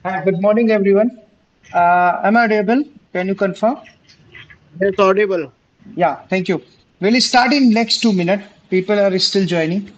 Hi, good morning, everyone. Am I audible? Can you confirm? Yes, audible. Yeah, thank you. We'll start in next 2 minutes. People are still joining.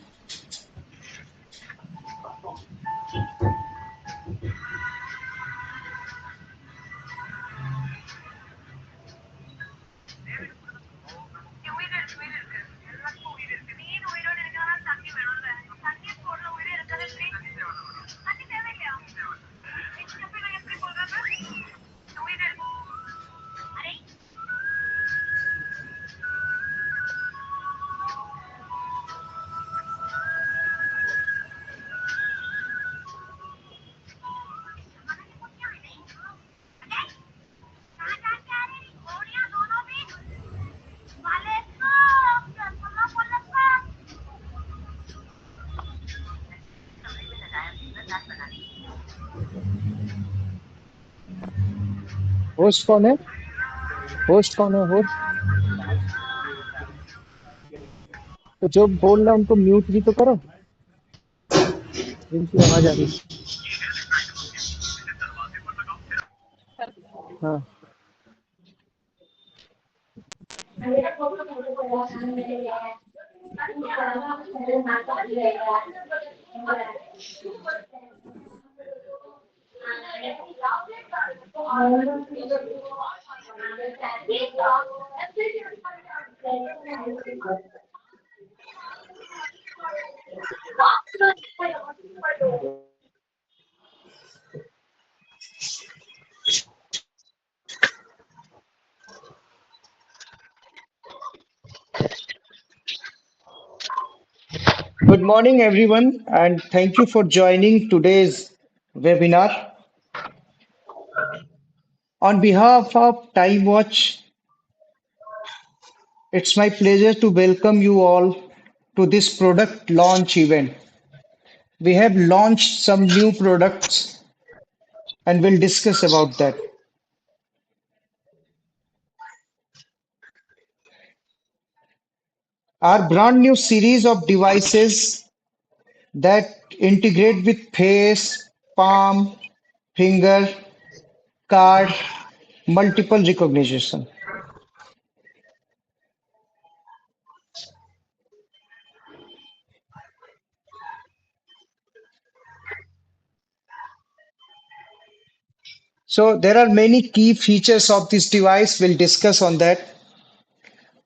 Host कौन है host कौन है host तो जो बोल रहा है उनको म्यूट भी तो करो जिनकी आवाज आ रही है। हाँ। Good morning, everyone, and thank you for joining today's webinar. On behalf of Time Watch, it's my pleasure to welcome you all to this product launch event. We have launched some new products and we'll discuss about that. Our brand new series of devices that integrate with face, palm, finger, card, multiple recognition. So there are many key features of this device. We'll discuss on that.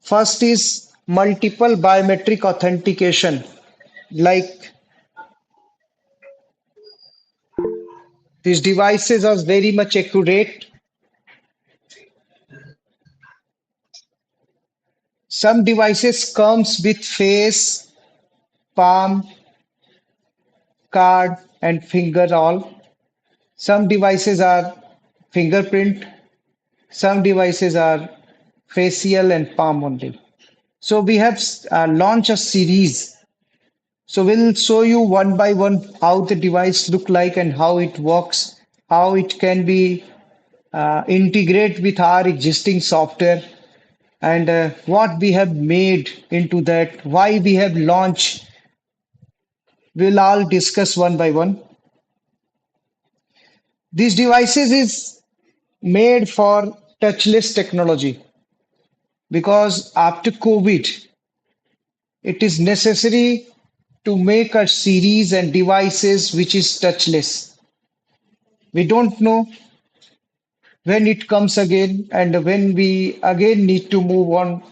First is multiple biometric authentication. Like these devices are very much accurate. Some devices comes with face, palm, card, and finger all. Some devices are fingerprint. Some devices are facial and palm only. So we have launched a series. So we'll show you one by one how the device look like and how it works, how it can be integrate with our existing software, and what we have made into that, why we have launched. We'll all discuss one by one. These devices is made for touchless technology because after COVID, it is necessary to make a series and devices which is touchless. We don't know when it comes again and when we again need to move on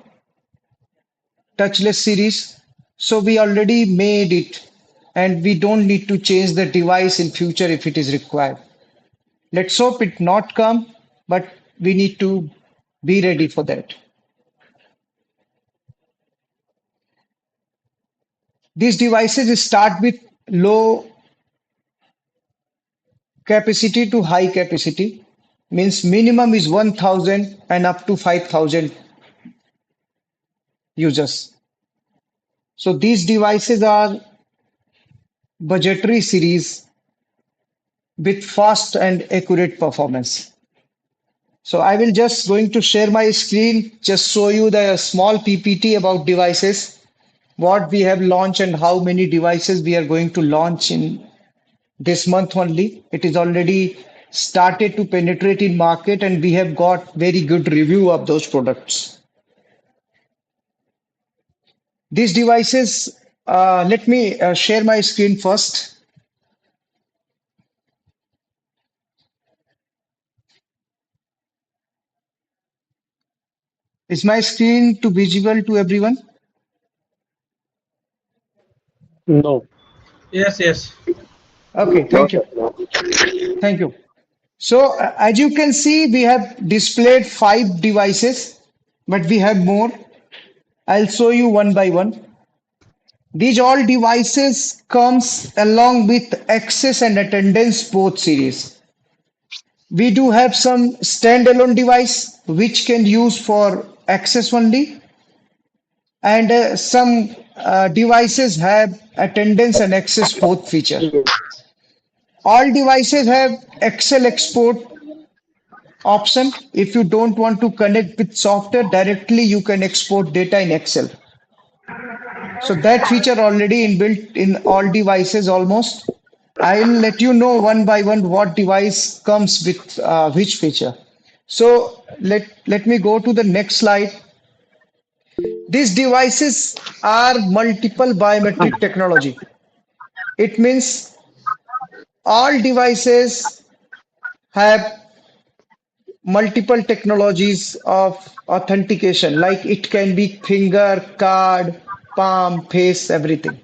touchless series. So we already made it and we don't need to change the device in future if it is required. Let's hope it not come, but we need to be ready for that. These devices start with low capacity to high capacity, means minimum is 1000 and up to 5000 users. So these devices are budgetary series with fast and accurate performance. So I will just going to share my screen, just show you the small PPT about devices, what we have launched and how many devices we are going to launch in this month only. It is already started to penetrate in market, and we have got very good review of those products. These devices, let me share my screen first. Is my screen to visible to everyone? No. Yes, yes. Okay, thank Not you. at all. Thank you. So as you can see, we have displayed 5 devices, but we have more. I'll show you one by one. These all devices comes along with access and attendance both series. We do have some standalone device which can use for access only, and some devices have attendance and access both feature. All devices have Excel export option. If you don't want to connect with software directly, you can export data in Excel. So that feature already inbuilt in all devices almost. I'll let you know one by one what device comes with which feature. So let me go to the next slide. These devices are multiple biometric technology. It means all devices have multiple technologies of authentication, like it can be finger, card, palm, face, everything.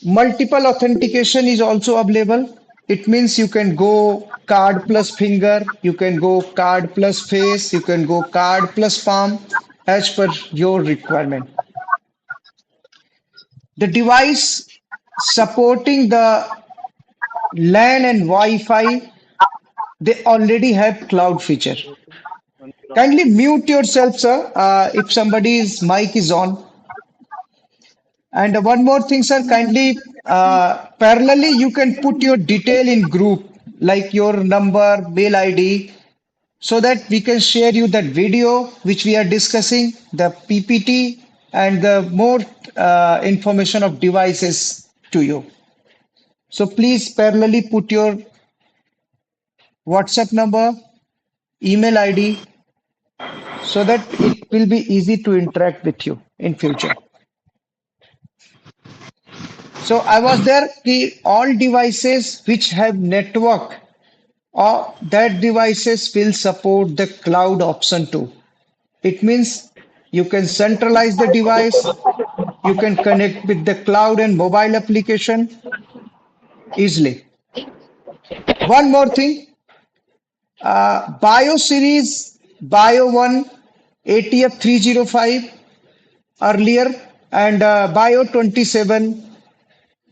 Multiple authentication is also available. It means you can go card plus finger, you can go card plus face, you can go card plus palm as per your requirement. The device supporting the LAN and Wi-Fi, they already have cloud feature. Kindly mute yourself, sir, if somebody's mic is on. And one more thing, sir, kindly parallelly you can put your detail in group like your number, mail ID, so that we can share you that video which we are discussing, the PPT, and the more information of devices to you. So please parallelly put your WhatsApp number, email ID, so that it will be easy to interact with you in future. So I was there, all devices which have network or that devices will support the cloud option too. It means you can centralize the device, you can connect with the cloud and mobile application easily. One more thing, Bio series, Bio 1, ATF 305 earlier, and Bio 27,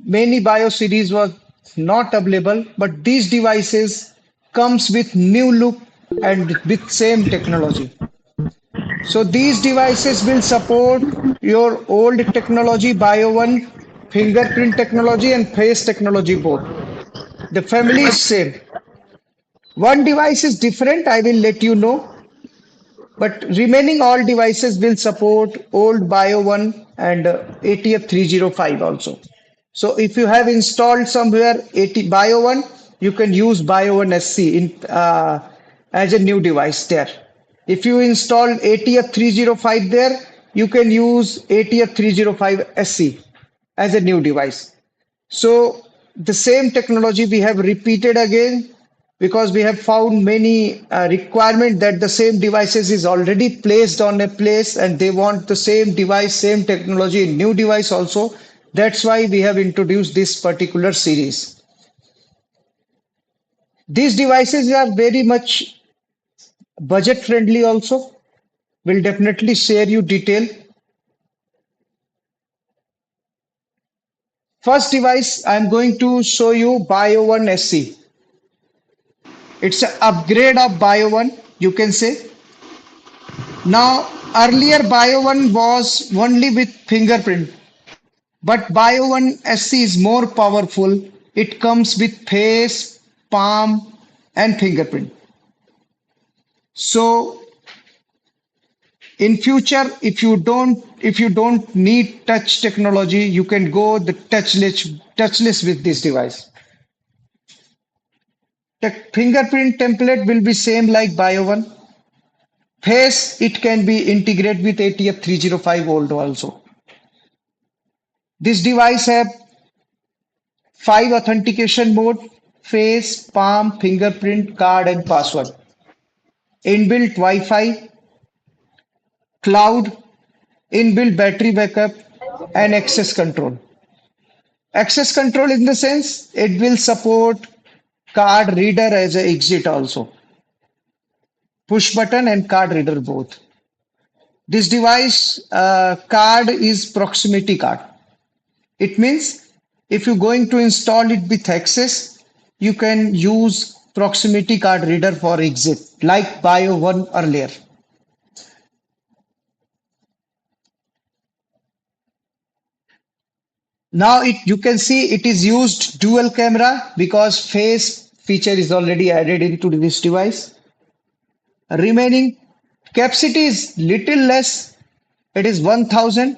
many Bio series was not available, but these devices comes with new look and with same technology. So these devices will support your old technology, Bio 1, fingerprint technology and face technology both. The family is same. One device is different, I will let you know, but remaining all devices will support old Bio 1 and ATF 305 also. So if you have installed somewhere Bio 1, you can use Bio 1 SC as a new device there. If you install ATF 305 there, you can use ATF 305 SC as a new device. So the same technology we have repeated again because we have found many requirement that the same devices is already placed on a place and they want the same device, same technology in new device also. That's why we have introduced this particular series. These devices are very much budget friendly also. We'll definitely share you detail. First device I'm going to show you Bio 1 SC. It's an upgrade of Bio 1, you can say. Now, earlier Bio 1 was only with fingerprint, but Bio 1 SC is more powerful. It comes with face, palm, and fingerprint. So, in future, if you don't need touch technology, you can go the touchless with this device. The fingerprint template will be same like Bio1. Face, it can be integrated with ATF 305 old also. This device have 5 authentication mode: face, palm, fingerprint, card, and password. Inbuilt Wi-Fi, cloud, inbuilt battery backup, and access control. Access control in the sense it will support card reader as a exit also. Push button and card reader both. This device card is proximity card. It means if you're going to install it with access, you can use proximity card reader for exit like Bio 1 earlier. Now you can see it is used dual camera because face feature is already added into this device. Remaining capacity is little less. It is 1000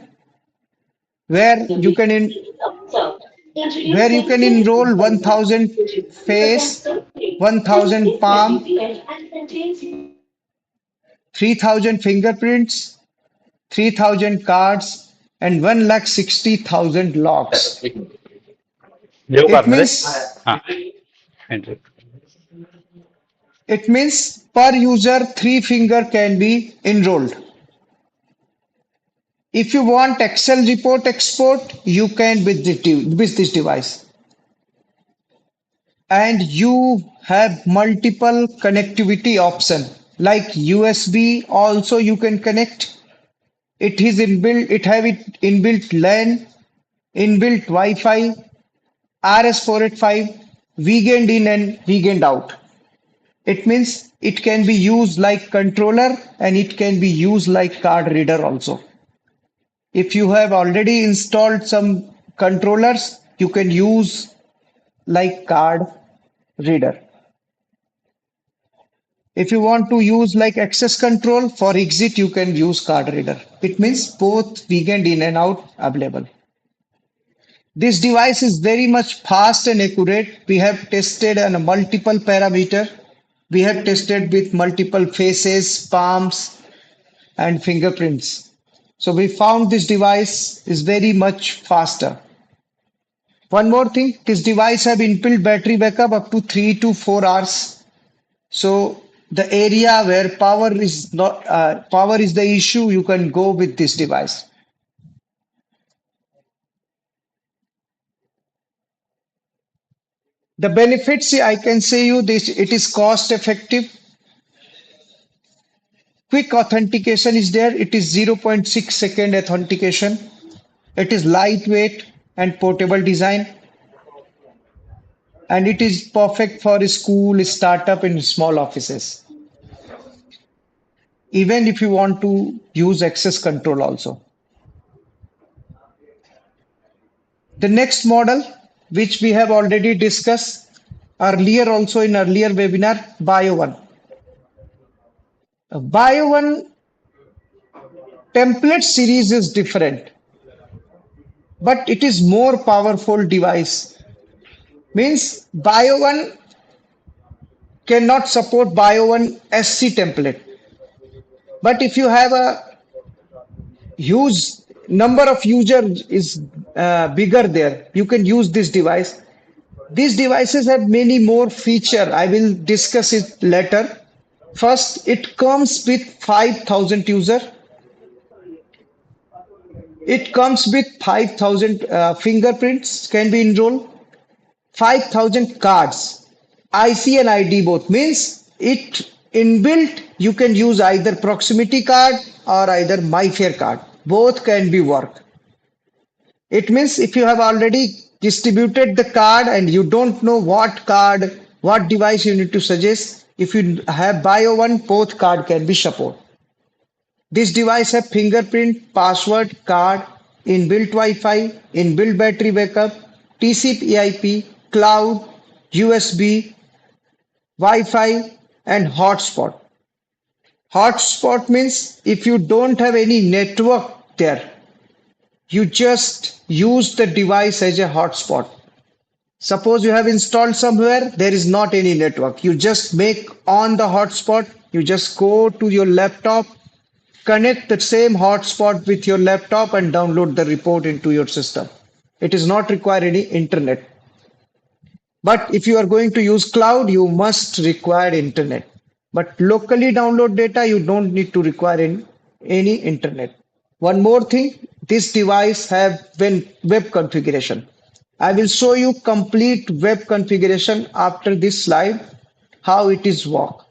where you can enroll 1000 face, 1000 palm, 3000 fingerprints, 3000 cards, and 1,60,000 logs. Dev It करणार means आहे हा entry per user 3 finger can be enrolled. If you want Excel report export, you can with this device. And you have multiple connectivity option like USB also you can connect. It is inbuilt, it have it inbuilt LAN, inbuilt Wi-Fi, RS485, weekend in and weekend out. It means it can be used like controller and it can be used like card reader also. If you have already installed some controllers, you can use like card reader. If you want to use like access control for exit, you can use card reader. It means both weekend in and out available. This device is very much fast and accurate. We have tested on a multiple parameter. We have tested with multiple faces, palms, and fingerprints. So we found this device is very much faster. One more thing, this device have inbuilt battery backup up to 3 to 4 hours. So the area where power is the issue, you can go with this device. The benefits I can say you this it is cost effective. Quick authentication is there. It is 0.6 second authentication. It is lightweight and portable design. And it is perfect for school, startup, and small offices. Even if you want to use access control also. The next model, which we have already discussed earlier also in earlier webinar, Bio 1. Bio 1 template series is different, but it is more powerful device. Means Bio 1 cannot support Bio 1 SC template. But if you have a huge number of users is bigger there, you can use this device. These devices have many more feature. I will discuss it later. First, it comes with 5,000 user. It comes with 5,000 fingerprints can be enrolled, 5,000 cards, IC and ID both means it inbuilt. You can use either proximity card or either MyFair card. Both can be work. It means if you have already distributed the card and you don't know what card, what device you need to suggest, if you have Bio 1, both card can be support. This device have fingerprint, password, card, inbuilt Wi-Fi, inbuilt battery backup, TCP/IP, cloud, USB, Wi-Fi, and hotspot. Hotspot means if you don't have any network there, you just use the device as a hotspot. Suppose you have installed somewhere, there is not any network. You just make on the hotspot, you just go to your laptop, connect the same hotspot with your laptop and download the report into your system. It is not require any internet. But if you are going to use cloud, you must require internet. But locally download data, you don't need to require any internet. One more thing, this device have web configuration. I will show you complete web configuration after this slide, how it is work.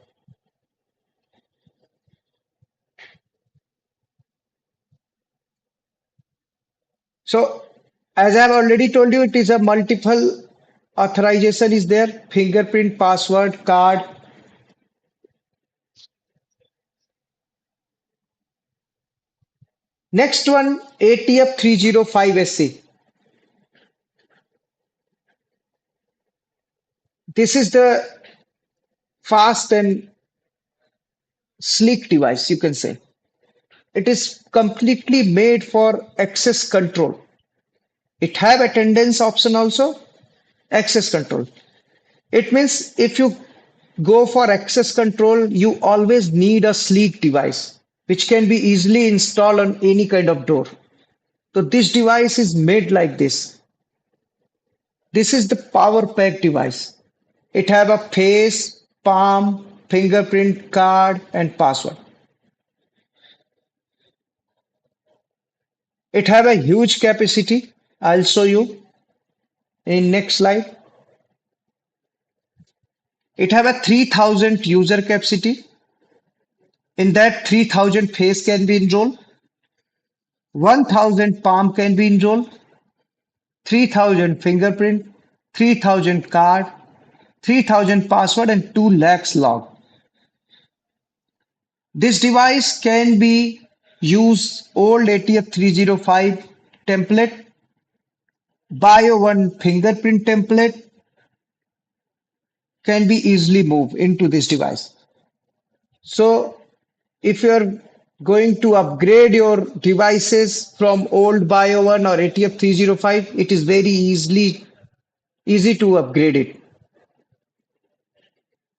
So as I have already told you, it is a multiple authorization is there, fingerprint, password, card. Next one, ATF 305SC. This is the fast and sleek device, you can say. It is completely made for access control. It have attendance option also, access control. It means if you go for access control, you always need a sleek device, which can be easily installed on any kind of door. So this device is made like this. This is the power pack device. It have a face, palm, fingerprint, card, and password. It have a huge capacity. I'll show you in next slide. It have a 3000 user capacity. In that 3000 face can be enrolled, 1000 palm can be enrolled, 3000 fingerprint, 3000 card, 3000 password and 2 lakhs log. This device can be use old ATF 305 template, Bio1 fingerprint template can be easily moved into this device. So if you're going to upgrade your devices from old Bio1 or ATF 305, it is very easy to upgrade it.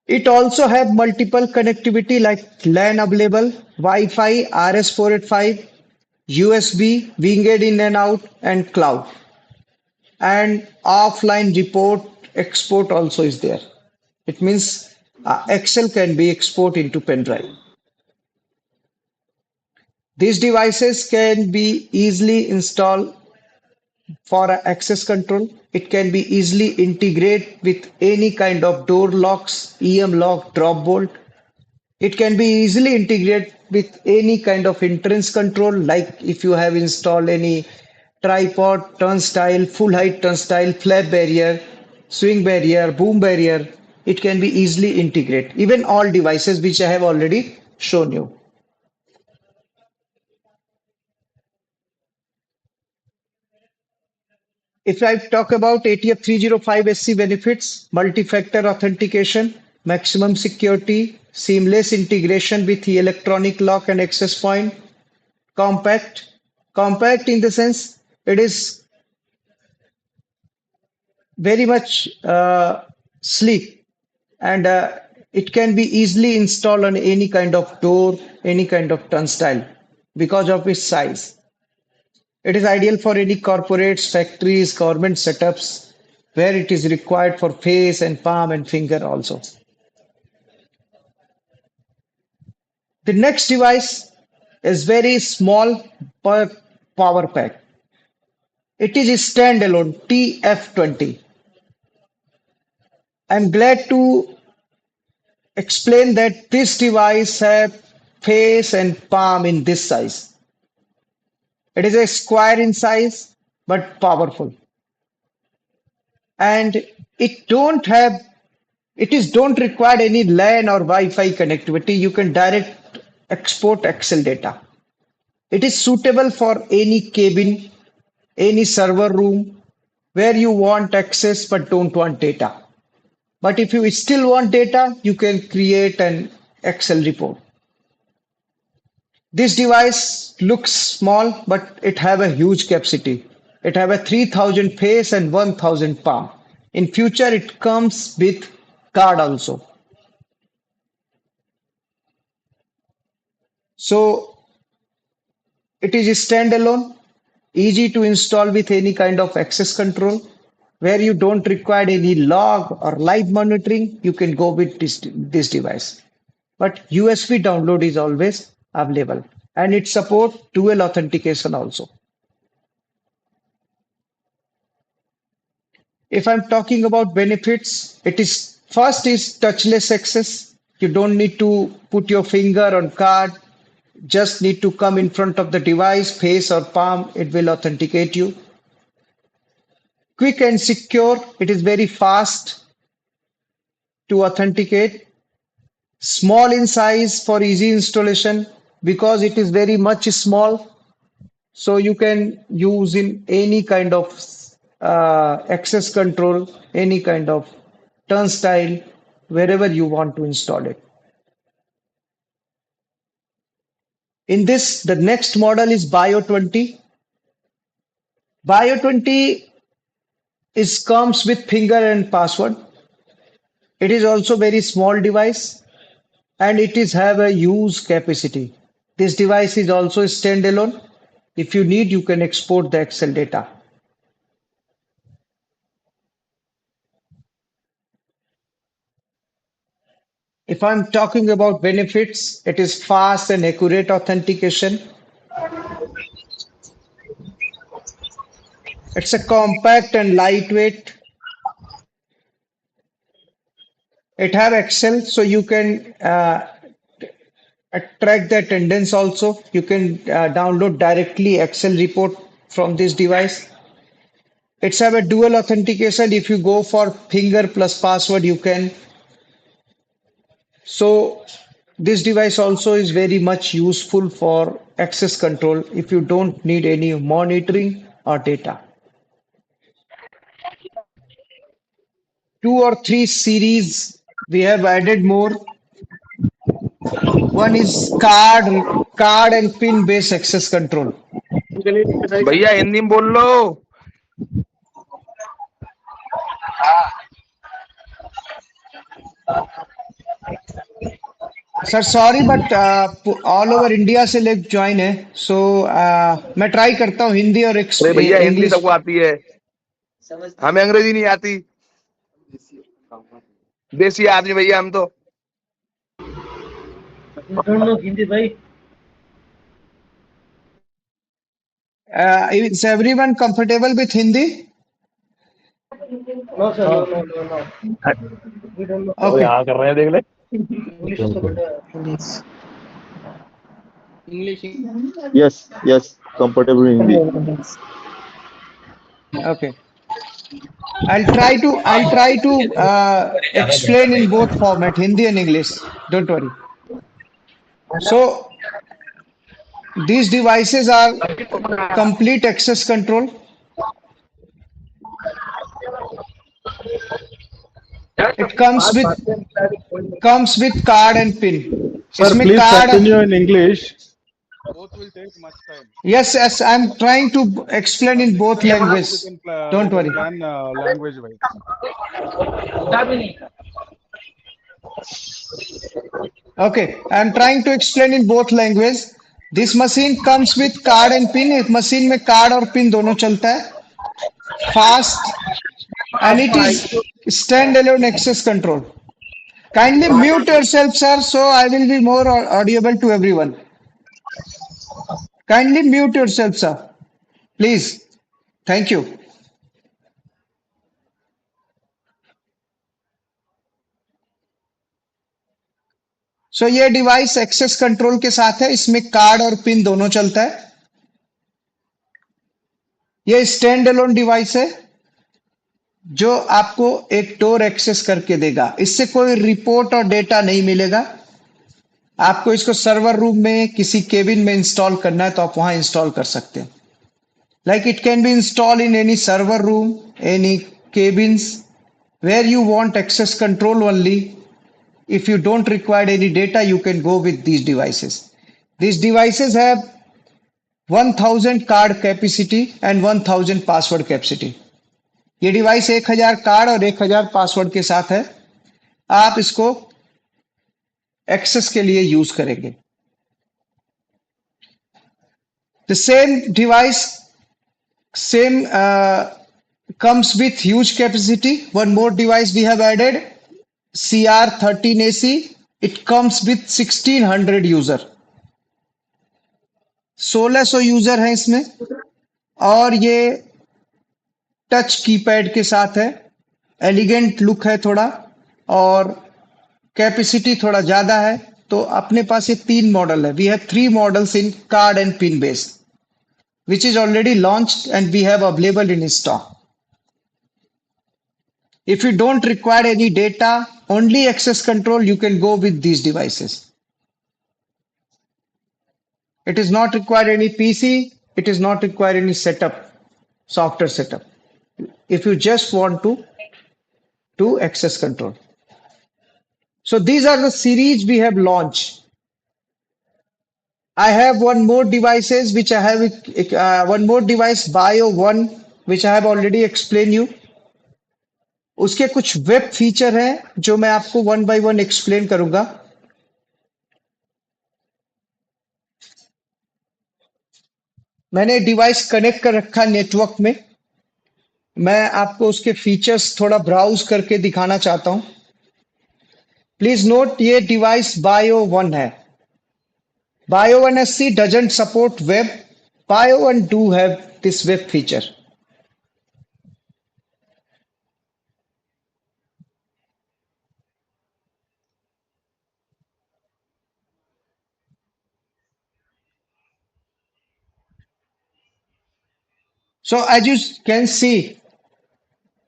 It also have multiple connectivity like LAN available, Wi-Fi, RS485, USB, WinGate in and out, and cloud. And offline report export also is there. It means Excel can be export into pen drive. These devices can be easily installed for access control. It can be easily integrate with any kind of door locks, EM lock, drop bolt. It can be easily integrated with any kind of entrance control, like if you have installed any tripod, turnstile, full height turnstile, flap barrier, swing barrier, boom barrier. It can be easily integrated. Even all devices which I have already shown you. If I talk about ATF 305SC benefits, multi-factor authentication, maximum security, seamless integration with the electronic lock and access point, compact. Compact in the sense it is very much sleek and it can be easily installed on any kind of door, any kind of turnstile because of its size. It is ideal for any corporates, factories, government setups where it is required for face and palm and finger also. The next device is very small per power pack. It is a standalone TF20. I'm glad to explain that this device has face and palm in this size. It is a square in size but powerful. And it don't require any LAN or Wi-Fi connectivity. You can direct export Excel data. It is suitable for any cabin, any server room where you want access but don't want data. But if you still want data, you can create an Excel report. This device looks small, but it have a huge capacity. It have a 3000 face and 1000 palm. In future, it comes with card also. So it is standalone, easy to install with any kind of access control. Where you don't require any log or live monitoring, you can go with this device. But USB download is always available, and it supports dual authentication also. If I'm talking about benefits, it is first is touchless access. You don't need to put your finger on card, just need to come in front of the device, face or palm, it will authenticate you. Quick and secure, it is very fast to authenticate. Small in size for easy installation because it is very much small. So you can use in any kind of access control, any kind of turnstile, wherever you want to install it. In this, the next model is Bio 20. Bio 20 is comes with finger and password. It is also very small device and it is have a use capacity. This device is also standalone. If you need, you can export the Excel data. If I'm talking about benefits, it is fast and accurate authentication. It's a compact and lightweight. It have Excel, so you can track the attendance also. You can download directly Excel report from this device. It's have a dual authentication. If you go for finger plus password, you can. So this device also is very much useful for access control if you don't need any monitoring or data. 2 or 3 series we have added more. One is card and pin based access control. भैया हिंदी में बोल लो। Sir sorry but all over India से लोग join है सो मैं try करता हूँ हिंदी और अरे भैया हिंदी इंग्लिश। सबको आती है, हमें अंग्रेजी नहीं आती। देसी आदमी भैया हम तो। हिंदी भाई। Is everyone comfortable with Hindi? No sir, no. We don't know. वो Okay. यहाँ कर रहे हैं, देख ले। English तो बेटा English. Yes, comfortable in Hindi. Okay. I'll try to explain in both format, Hindi and English. Don't worry. So these devices are complete access control. It comes with card and pin. Sir, इसमें please card. continue in English. Yes, I'm trying to explain in both languages. Don't worry. language Okay, I'm trying to explain in both language. This machine comes with card and pin. इस machine में card और pin दोनों चलता है. Fast and it is standalone access control. Kindly mute yourself, sir, so I will be more audible to everyone. Kindly mute yourself, sir. Please. Thank you. सो ये device access control के साथ है, इसमें card और pin दोनों चलता है. ये स्टैंड अलोन डिवाइस है जो आपको एक डोर एक्सेस करके देगा. इससे कोई रिपोर्ट और डेटा नहीं मिलेगा. आपको इसको सर्वर रूम में किसी केबिन में इंस्टॉल करना है तो आप वहां इंस्टॉल कर सकते हैं. Like it can be install in any server room, any cabins where you want access control only. If you don't require any data, you can go with these devices. These devices have 1000 card capacity and 1000 password capacity. ये device 1000 card और 1000 password के साथ है। आप इसको access के लिए use करेंगे। The same device same comes with huge capacity. One more device we have added, CR13AC. It comes with 1600 user, 1600 user है इसमें, और ये टच कीपैड के साथ है। एलिगेंट लुक है थोड़ा, और कैपेसिटी थोड़ा ज्यादा है। तो अपने पास ये 3 मॉडल है। We have 3 models in card and pin based, which is already launched and we have available in stock. If you don't require any data, only access control, you can go with these devices. It is not required any PC, it is not required any setup, software setup. If you just want to do access control. So these are the series we have launched. I have one more devices which I have one more device Bio One which I have already explained you. उसके कुछ web feature हैं जो मैं आपको one by one explain करूंगा। मैंने device connect कर रखा नेटवर्क में। मैं आपको उसके फीचर्स थोड़ा ब्राउज करके दिखाना चाहता हूं। प्लीज नोट, ये डिवाइस Bio One है। Bio One SC doesn't support web. Bio One do have this web feature. So as you can see,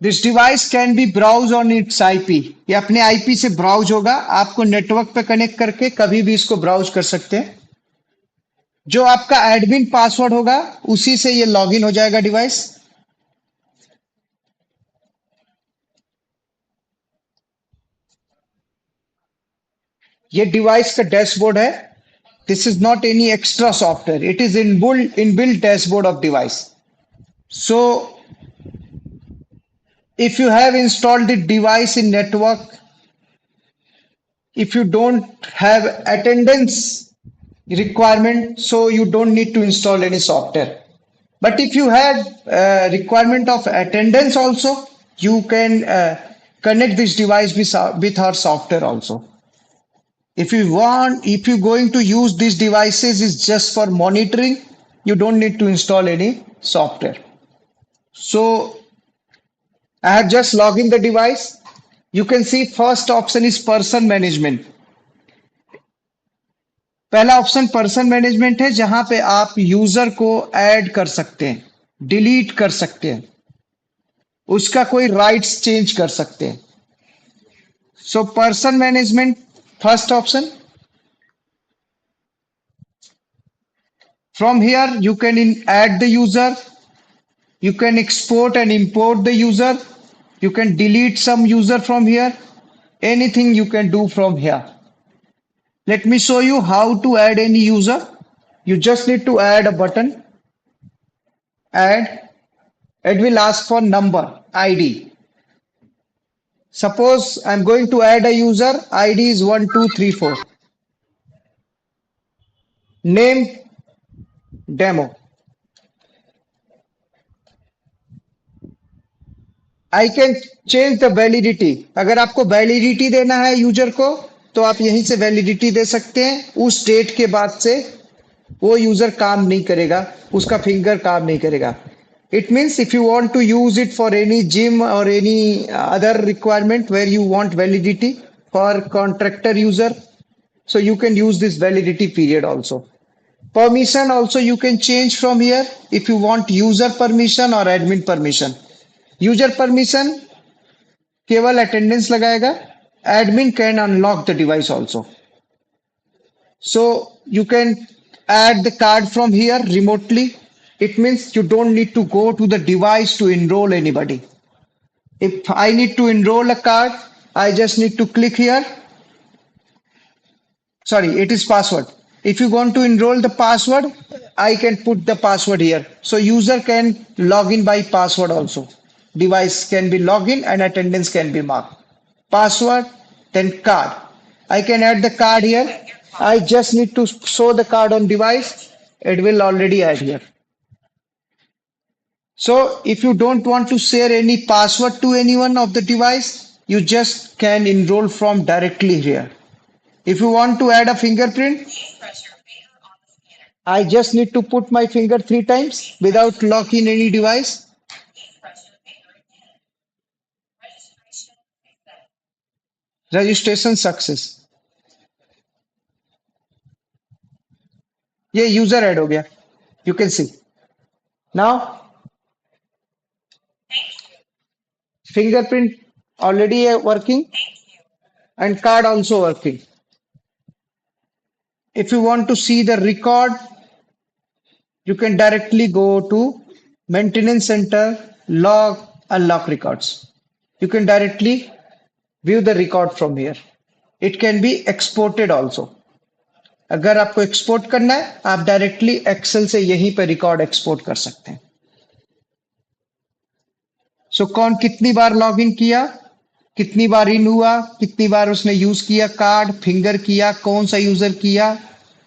this device can be browsed on its IP. ये अपने IP से browse होगा। आपको network पे connect करके कभी भी इसको ब्राउज कर सकते हैं। जो आपका एडमिन पासवर्ड होगा उसी से ये लॉगिन हो जाएगा डिवाइस। ये डिवाइस का डैशबोर्ड है। This is not any extra software, it is inbuilt dashboard of device. So if you have installed the device in network, if you don't have attendance requirement, so you don't need to install any software. But if you have requirement of attendance also, you can connect this device with our software also. If you're going to use these devices is just for monitoring, you don't need to install any software. So I have just logged in the device. You can see first option is person management. पहला option person management है, जहां पे आप user को add कर सकते हैं, delete कर सकते हैं, उसका कोई राइट्स चेंज कर सकते हैं। So person management first option. From here you can add the user, you can export and import the user, you can delete some user from here, anything you can do from here. Let me show you how to add any user. You just need to add a button, add. It will ask for number, ID. Suppose I'm going to add a user, ID is 1234. Name demo. I can change the validity. अगर आपको validity देना है user को तो आप यहीं से validity दे सकते हैं। उस डेट के बाद से वो यूजर काम नहीं करेगा, उसका फिंगर काम नहीं करेगा। It means if you want to use it for any gym or any other requirement where you want validity for contractor user, so you can use this validity period also. Permission also you can change from here if you want user permission or admin permission. User permission केवल attendance लगाएगा। Admin can unlock the device also. So you can add the card from here remotely. It means you don't need to go to the device to enroll anybody. If I need to enroll a card, I just need to click here. Sorry, it is password. If you want to enroll the password, I can put the password here. So user can log in by password also. device can be login and attendance can be marked. Password, then card. I can add the card here. I just need to show the card on device. It will already add here. So if you don't want to share any password to anyone of the device, you just can enroll from directly here. If you want to add a fingerprint, I just need to put my finger 3 times without locking any device. Registration success. ये user add हो गया. You can see. Now fingerprint already working and card also working. If you want to see the record, you can directly go to maintenance center, log, unlock records. You can directly view the record from here. It can be exported also. अगर आपको export करना है, आप directly Excel से यहीं पे record export कर सकते हैं. सो कौन कितनी बार लॉगिन किया, कितनी बार इन हुआ, कितनी बार उसने यूज किया कार्ड, फिंगर किया, कौन सा यूजर किया,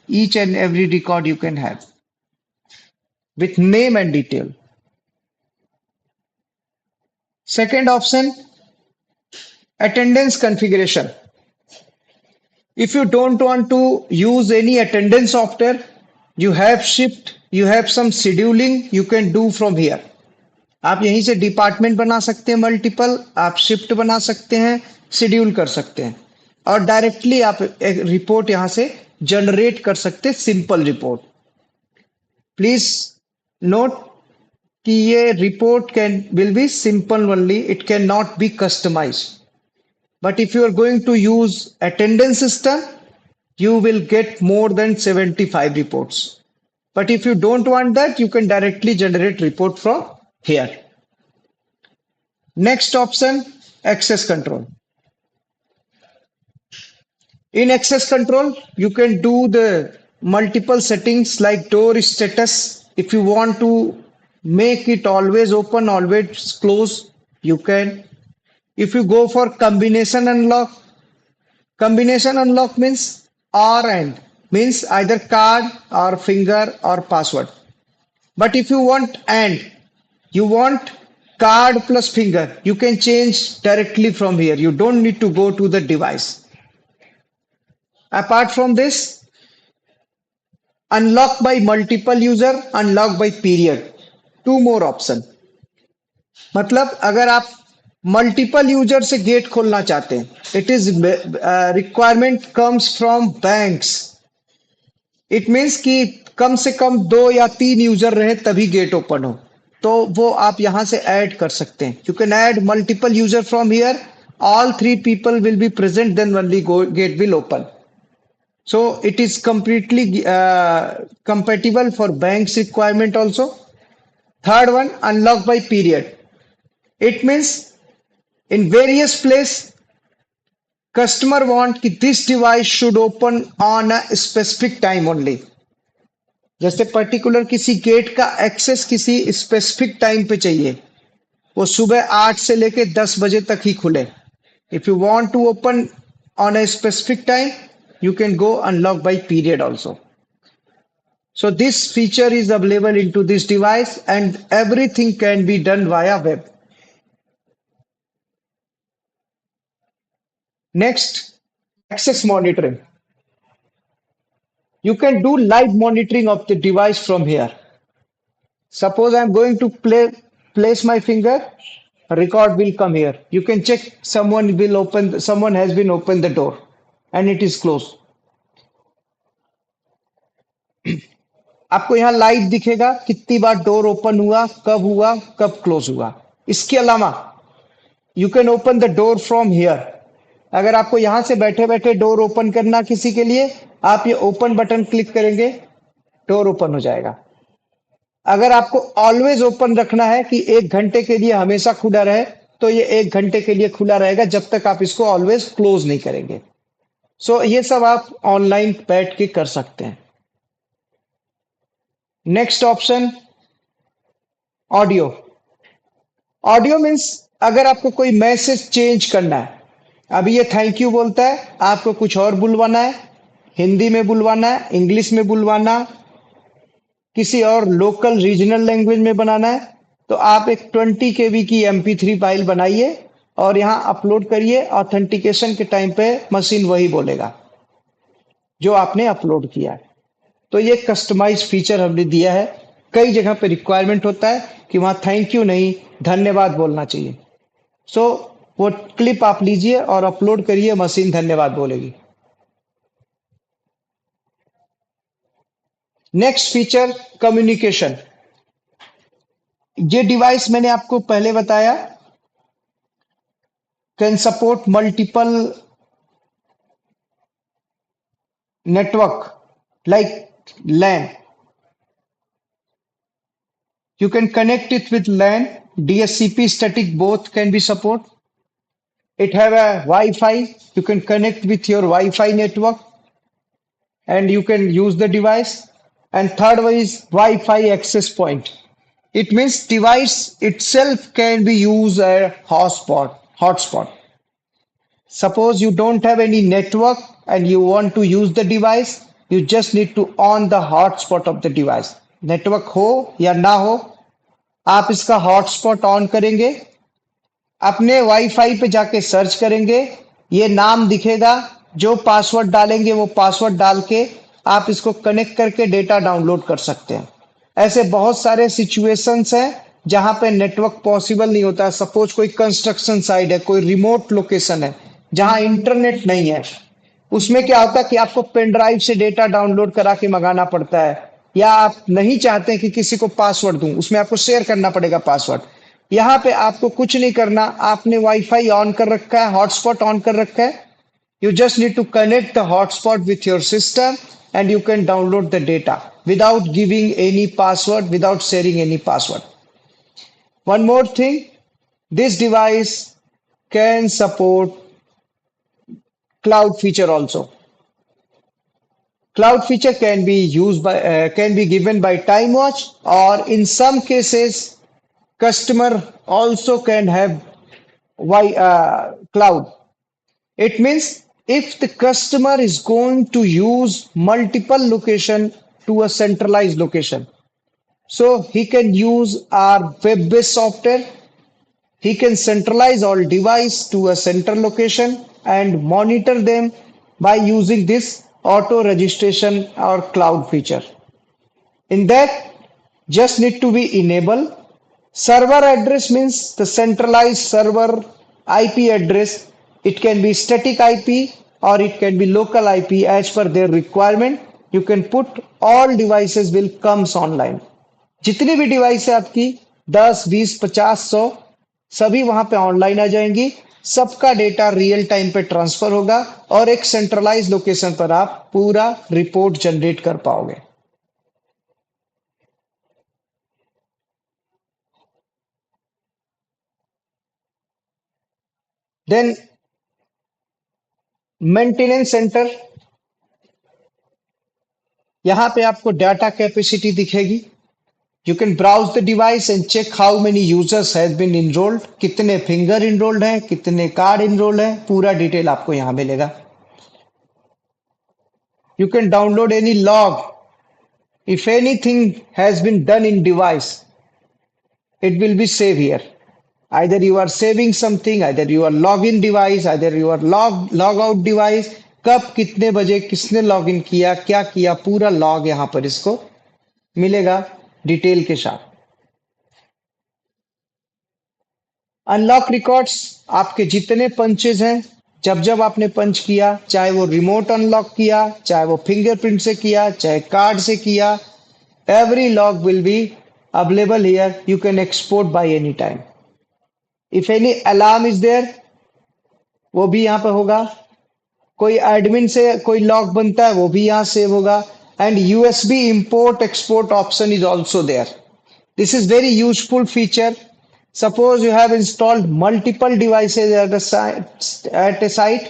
each and every record you can have with name and detail. Second option, attendance configuration. If you don't want to use any attendance software, you have shift, you have some scheduling you can do from here. आप यहीं से department बना सकते हैं multiple, आप shift बना सकते हैं, शेड्यूल कर सकते हैं और डायरेक्टली आप एक रिपोर्ट यहां से जनरेट कर सकते हैं, सिंपल रिपोर्ट. प्लीज नोट कि ये report can will be simple only, it can not be customized. But if you are going to use attendance system, you will get more than 75 reports. But if you don't want that, you can directly generate report from here. Next option, access control. In access control, you can do the multiple settings like door status. If you want to make it always open, always close, you can. If you go for combination unlock means or and, means either card or finger or password. But if you want and, you want card plus finger, you can change directly from here. You don't need to go to the device. Apart from this, unlock by multiple user, unlock by period. Two more option. मतलब अगर आप multiple user से gate खोलना चाहते हैं, it is requirement comes from banks. It means कि कम से कम 2 या 3 यूजर रहे तभी गेट ओपन हो, तो वो आप यहां से ऐड कर सकते हैं. You can add multiple user from here, all 3 people will be present, then only gate will open. So it is completely compatible for banks requirement also. Third one, unlock by period. It means in various place, customer want कि this device should open on a specific time only. जैसे particular किसी gate का access किसी specific time पे चाहिए, वो सुबह 8 से लेके 10 बजे तक ही खुले. If you want to open on a specific time, you can go unlock by period also. So this feature is available into this device and everything can be done via web. Next, access monitoring. You can do live monitoring of the device from here. Suppose I'm going to place my finger, a record will come here. You can check someone has been opened the door and it is closed. आपको यहाँ live दिखेगा कितनी बार door open हुआ, कब close हुआ. इसके अलावा you can open the door from here. अगर आपको यहां से बैठे बैठे डोर ओपन करना किसी के लिए, आप ये ओपन बटन क्लिक करेंगे, डोर ओपन हो जाएगा. अगर आपको ऑलवेज ओपन रखना है कि 1 घंटे के लिए हमेशा खुला रहे, तो ये 1 घंटे के लिए खुला रहेगा जब तक आप इसको ऑलवेज क्लोज नहीं करेंगे. सो ये सब आप ऑनलाइन बैठ के कर सकते हैं. Next option, audio. Audio means अगर आपको कोई मैसेज चेंज करना है, अभी ये थैंक यू बोलता है, आपको कुछ और बुलवाना है, हिंदी में बुलवाना है, इंग्लिश में बुलवाना, किसी और लोकल रीजनल लैंग्वेज में बनाना है, तो आप एक 20 केबी की MP3 फाइल बनाइए और यहाँ अपलोड करिए। ऑथेंटिकेशन के टाइम पे मशीन वही बोलेगा जो आपने अपलोड किया है। तो ये कस्टमाइज फीचर हमने दिया है। कई जगह पे रिक्वायरमेंट होता है कि वहां थैंक यू नहीं धन्यवाद बोलना चाहिए। सो वो क्लिप आप लीजिए और अपलोड करिए, मशीन धन्यवाद बोलेगी। Next feature communication. ये डिवाइस मैंने आपको पहले बताया can support multiple network like LAN. You can connect it with LAN, DSCP, static, both can be support. It have a Wi-Fi. You can connect with your Wi-Fi network and you can use the device. And third one is Wi-Fi access point. It means device itself can be used as a hotspot. Suppose you don't have any network and you want to use the device, you just need to on the hotspot of the device. Network हो या ना हो, आप इसका hotspot on करेंगे, अपने wifi पे जाके सर्च करेंगे, ये नाम दिखेगा, जो पासवर्ड डालेंगे वो पासवर्ड डाल के आप इसको कनेक्ट करके डेटा डाउनलोड कर सकते हैं। ऐसे बहुत सारे सिचुएशंस हैं जहां पे नेटवर्क पॉसिबल नहीं होता। सपोज कोई कंस्ट्रक्शन साइट है, कोई रिमोट लोकेशन है जहां इंटरनेट नहीं है, उसमें क्या होता है कि आपको पेन ड्राइव से डेटा डाउनलोड करा के मंगाना पड़ता है, या आप नहीं चाहते कि किसी को पासवर्ड दूं, उसमें आपको शेयर करना पड़ेगा पासवर्ड। यहाँ पे आपको कुछ नहीं करना, आपने वाईफाई ऑन कर रखा है, हॉटस्पॉट ऑन कर रखा है, you just need to connect the hotspot with your system and you can download the data without giving any password, without sharing any password. One more thing, this device can support cloud feature also. Cloud feature can be used by can be given by TimeWatch, or in some cases customer also can have cloud. It means if the customer is going to use multiple location to a centralized location, so he can use our web-based software. He can centralize all device to a central location and monitor them by using this auto registration or cloud feature. In that, just need to be enabled. Server address means the centralized server IP address. It can be static IP or it can be local IP as per their requirement. You can put all devices will comes online. जितनी भी device है आपकी 10, 20, 50, 100 सभी वहां पे online आ जाएंगी। सबका data real time पे ट्रांसफर होगा और एक सेंट्रलाइज लोकेशन पर आप पूरा रिपोर्ट जनरेट कर पाओगे। देन मेंटेनेंस सेंटर, यहां पे आपको डाटा कैपेसिटी दिखेगी। You can browse the device and check how many users has been enrolled, कितने फिंगर enrolled हैं, कितने कार्ड enrolled हैं, पूरा डिटेल आपको यहां मिलेगा। You can download any log. If anything has been done in device, it will be saved here. Either you are saving something, either you are login device, either you are log out device, कब कितने बजे किसने login किया, क्या किया, पूरा log यहां पर इसको मिलेगा डिटेल के साथ। अनलॉक रिकॉर्ड्स, आपके जितने पंचेज हैं, जब जब आपने पंच किया, चाहे वो रिमोट अनलॉक किया, चाहे वो फिंगरप्रिंट से किया, चाहे कार्ड से किया, every log will be available here. You can export by any time. If any alarm is there, वो भी यहाँ पे होगा। कोई एडमिन से कोई लॉग बनता है, वो भी यहाँ सेव होगा। And USB import export option is also there. This is very useful feature. Suppose you have installed multiple devices at a site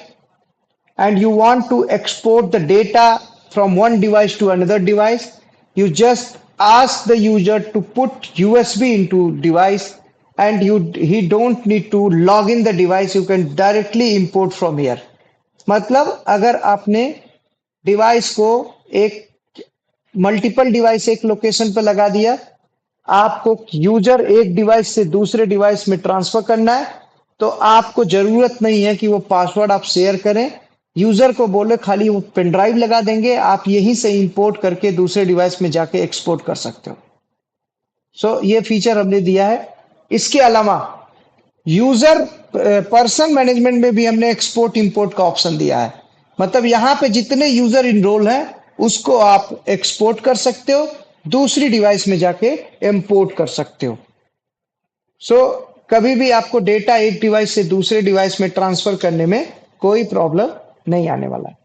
and you want to export the data from one device to another device. You just ask the user to put USB into device and he don't need to log in the device. You can directly import from here. मतलब अगर आपने device को एक multiple device एक location पर लगा दिया, आपको यूजर एक डिवाइस से दूसरे डिवाइस में ट्रांसफर करना है, तो आपको जरूरत नहीं है कि वो पासवर्ड आप शेयर करें। यूजर को बोले खाली वो पेन ड्राइव लगा देंगे, आप यहीं से इंपोर्ट करके दूसरे डिवाइस में जाके एक्सपोर्ट कर सकते हो। सो ये फीचर हमने दिया है। इसके अलावा यूजर पर्सन मैनेजमेंट में भी हमने एक्सपोर्ट इंपोर्ट का ऑप्शन दिया है। मतलब यहाँ पे जितने यूजर इनरोल हैं उसको आप एक्सपोर्ट कर सकते हो, दूसरी डिवाइस में जाके इंपोर्ट कर सकते हो। सो कभी भी आपको डेटा एक डिवाइस से दूसरे डिवाइस में ट्रांसफर करने में कोई प्रॉब्लम नहीं आने वाला है।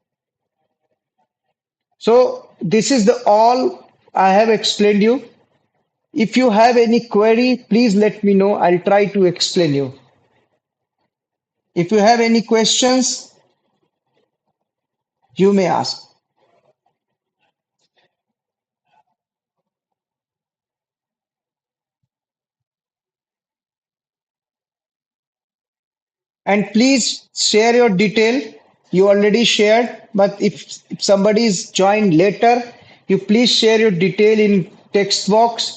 So this is the all I have explained you. If you have any query, please let me know. I'll try to explain you. If you have any questions, you may ask. And please share your detail. You already shared, but if somebody is joined later, you please share your detail in text box,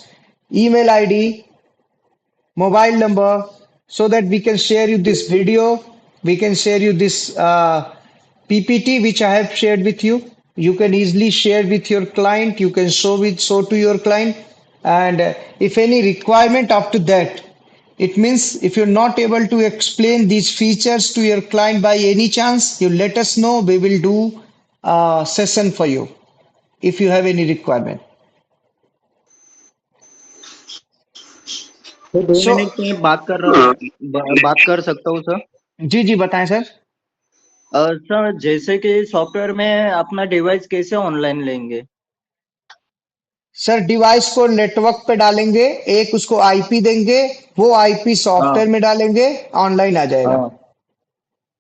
email ID, mobile number, so that we can share you this video. We can share you this PPT which I have shared with you. You can easily share with your client. You can show to your client. And if any requirement after that, it means if you're not able to explain these features to your client by any chance, you let us know. We will do a session for you if you have any requirement. तो 2 So, minute में बात कर सकता हूँ sir. जी बताएं sir. Sir जैसे कि software में अपना डिवाइस कैसे ऑनलाइन लेंगे? सर डिवाइस को नेटवर्क पे डालेंगे, एक उसको आईपी देंगे, वो आईपी सॉफ्टवेयर में डालेंगे, ऑनलाइन आ जाएगा।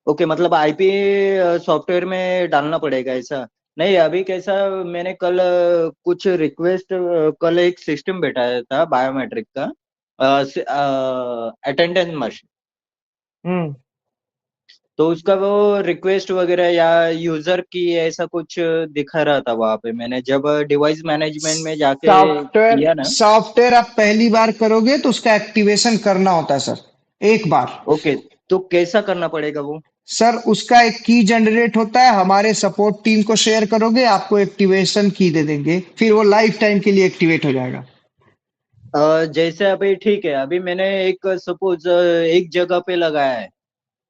ओके, मतलब आईपी सॉफ्टवेयर में डालना पड़ेगा ऐसा? नहीं, अभी कैसा मैंने कुछ रिक्वेस्ट कल एक सिस्टम बैठाया था बायोमेट्रिक का, अटेंडेंस मशीन। तो उसका वो रिक्वेस्ट वगैरह या यूजर की ऐसा कुछ दिखा रहा था वहां पे। मैंने जब डिवाइस मैनेजमेंट में जाके किया ना, सॉफ्टवेयर आप पहली बार करोगे तो उसका एक्टिवेशन करना होता है सर, एक बार। ओके, तो कैसा करना पड़ेगा वो? सर उसका एक की जनरेट होता है, हमारे सपोर्ट टीम को शेयर करोगे, आपको एक्टिवेशन की दे देंगे, फिर वो लाइफ टाइम के लिए एक्टिवेट हो जाएगा। जैसे अभी ठीक है, अभी मैंने एक सपोज एक जगह पे लगाया है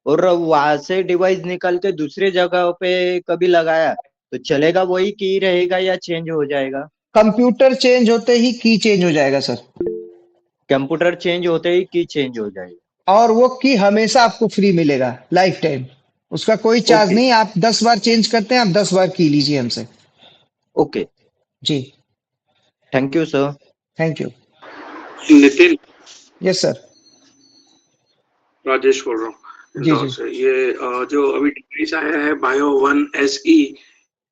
और वहां से डिवाइस निकाल के दूसरे जगह पे कभी लगाया, तो चलेगा वही की रहेगा या चेंज हो जाएगा? कंप्यूटर चेंज होते ही की चेंज हो जाएगा सर। कंप्यूटर चेंज होते ही की चेंज हो जाएगा, और वो की हमेशा आपको फ्री मिलेगा लाइफ टाइम, उसका कोई चार्ज नहीं। आप 10 बार चेंज करते हैं, आप 10 बार की लीजिए हमसे। ओके जी, thank you sir. Thank you. Nitin, yes sir. Rajesh बोल रहा हूँ इंदौर से। ये जो अभी डिवाइस आया है बायो 1 SE,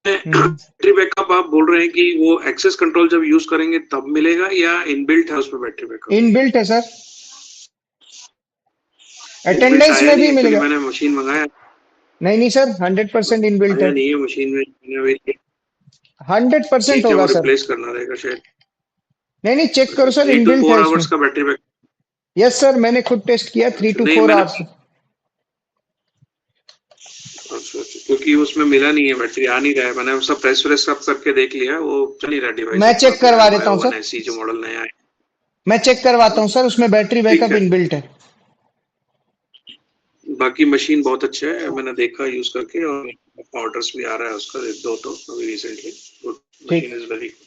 बैटरी बैकअप आप बोल रहे हैं कि वो एक्सेस कंट्रोल जब यूज करेंगे तब मिलेगा या इनबिल्ट है उसमें बैटरी बैकअप? इनबिल्ट है सर, अटेंडेंस में भी मिलेगा। मैंने मशीन मंगाया नहीं सर, 100% इनबिल्ट है। नहीं है मशीन में, 100% होगा सर। रिप्लेस करना रहेगा शायद। नहीं चेक करो सर, 3 to इनबिल्ट 4 है आवर्स उसमें। का बैटरी बैकअप। यस सर, मैंने खुद टेस्ट किया, 3 to 4 आवर्स। अच्छा, क्योंकि उसमें मिला नहीं है, बैटरी आ नहीं रहा है। मैंने सब प्रेस व्रेस सब करके देख लिया, वो चल नहीं रहा डिवाइस। मैं चेक करवा देता हूँ सर, ऐसी जो मॉडल नया है मैं चेक करवाता हूँ सर, उसमें बैटरी बैकअप इनबिल्ट है। बाकी मशीन बहुत अच्छा है, मैंने देखा यूज करके, और ऑर्डर्स भी आ रहा है उसका, 2 तो अभी recently. Machine is very good.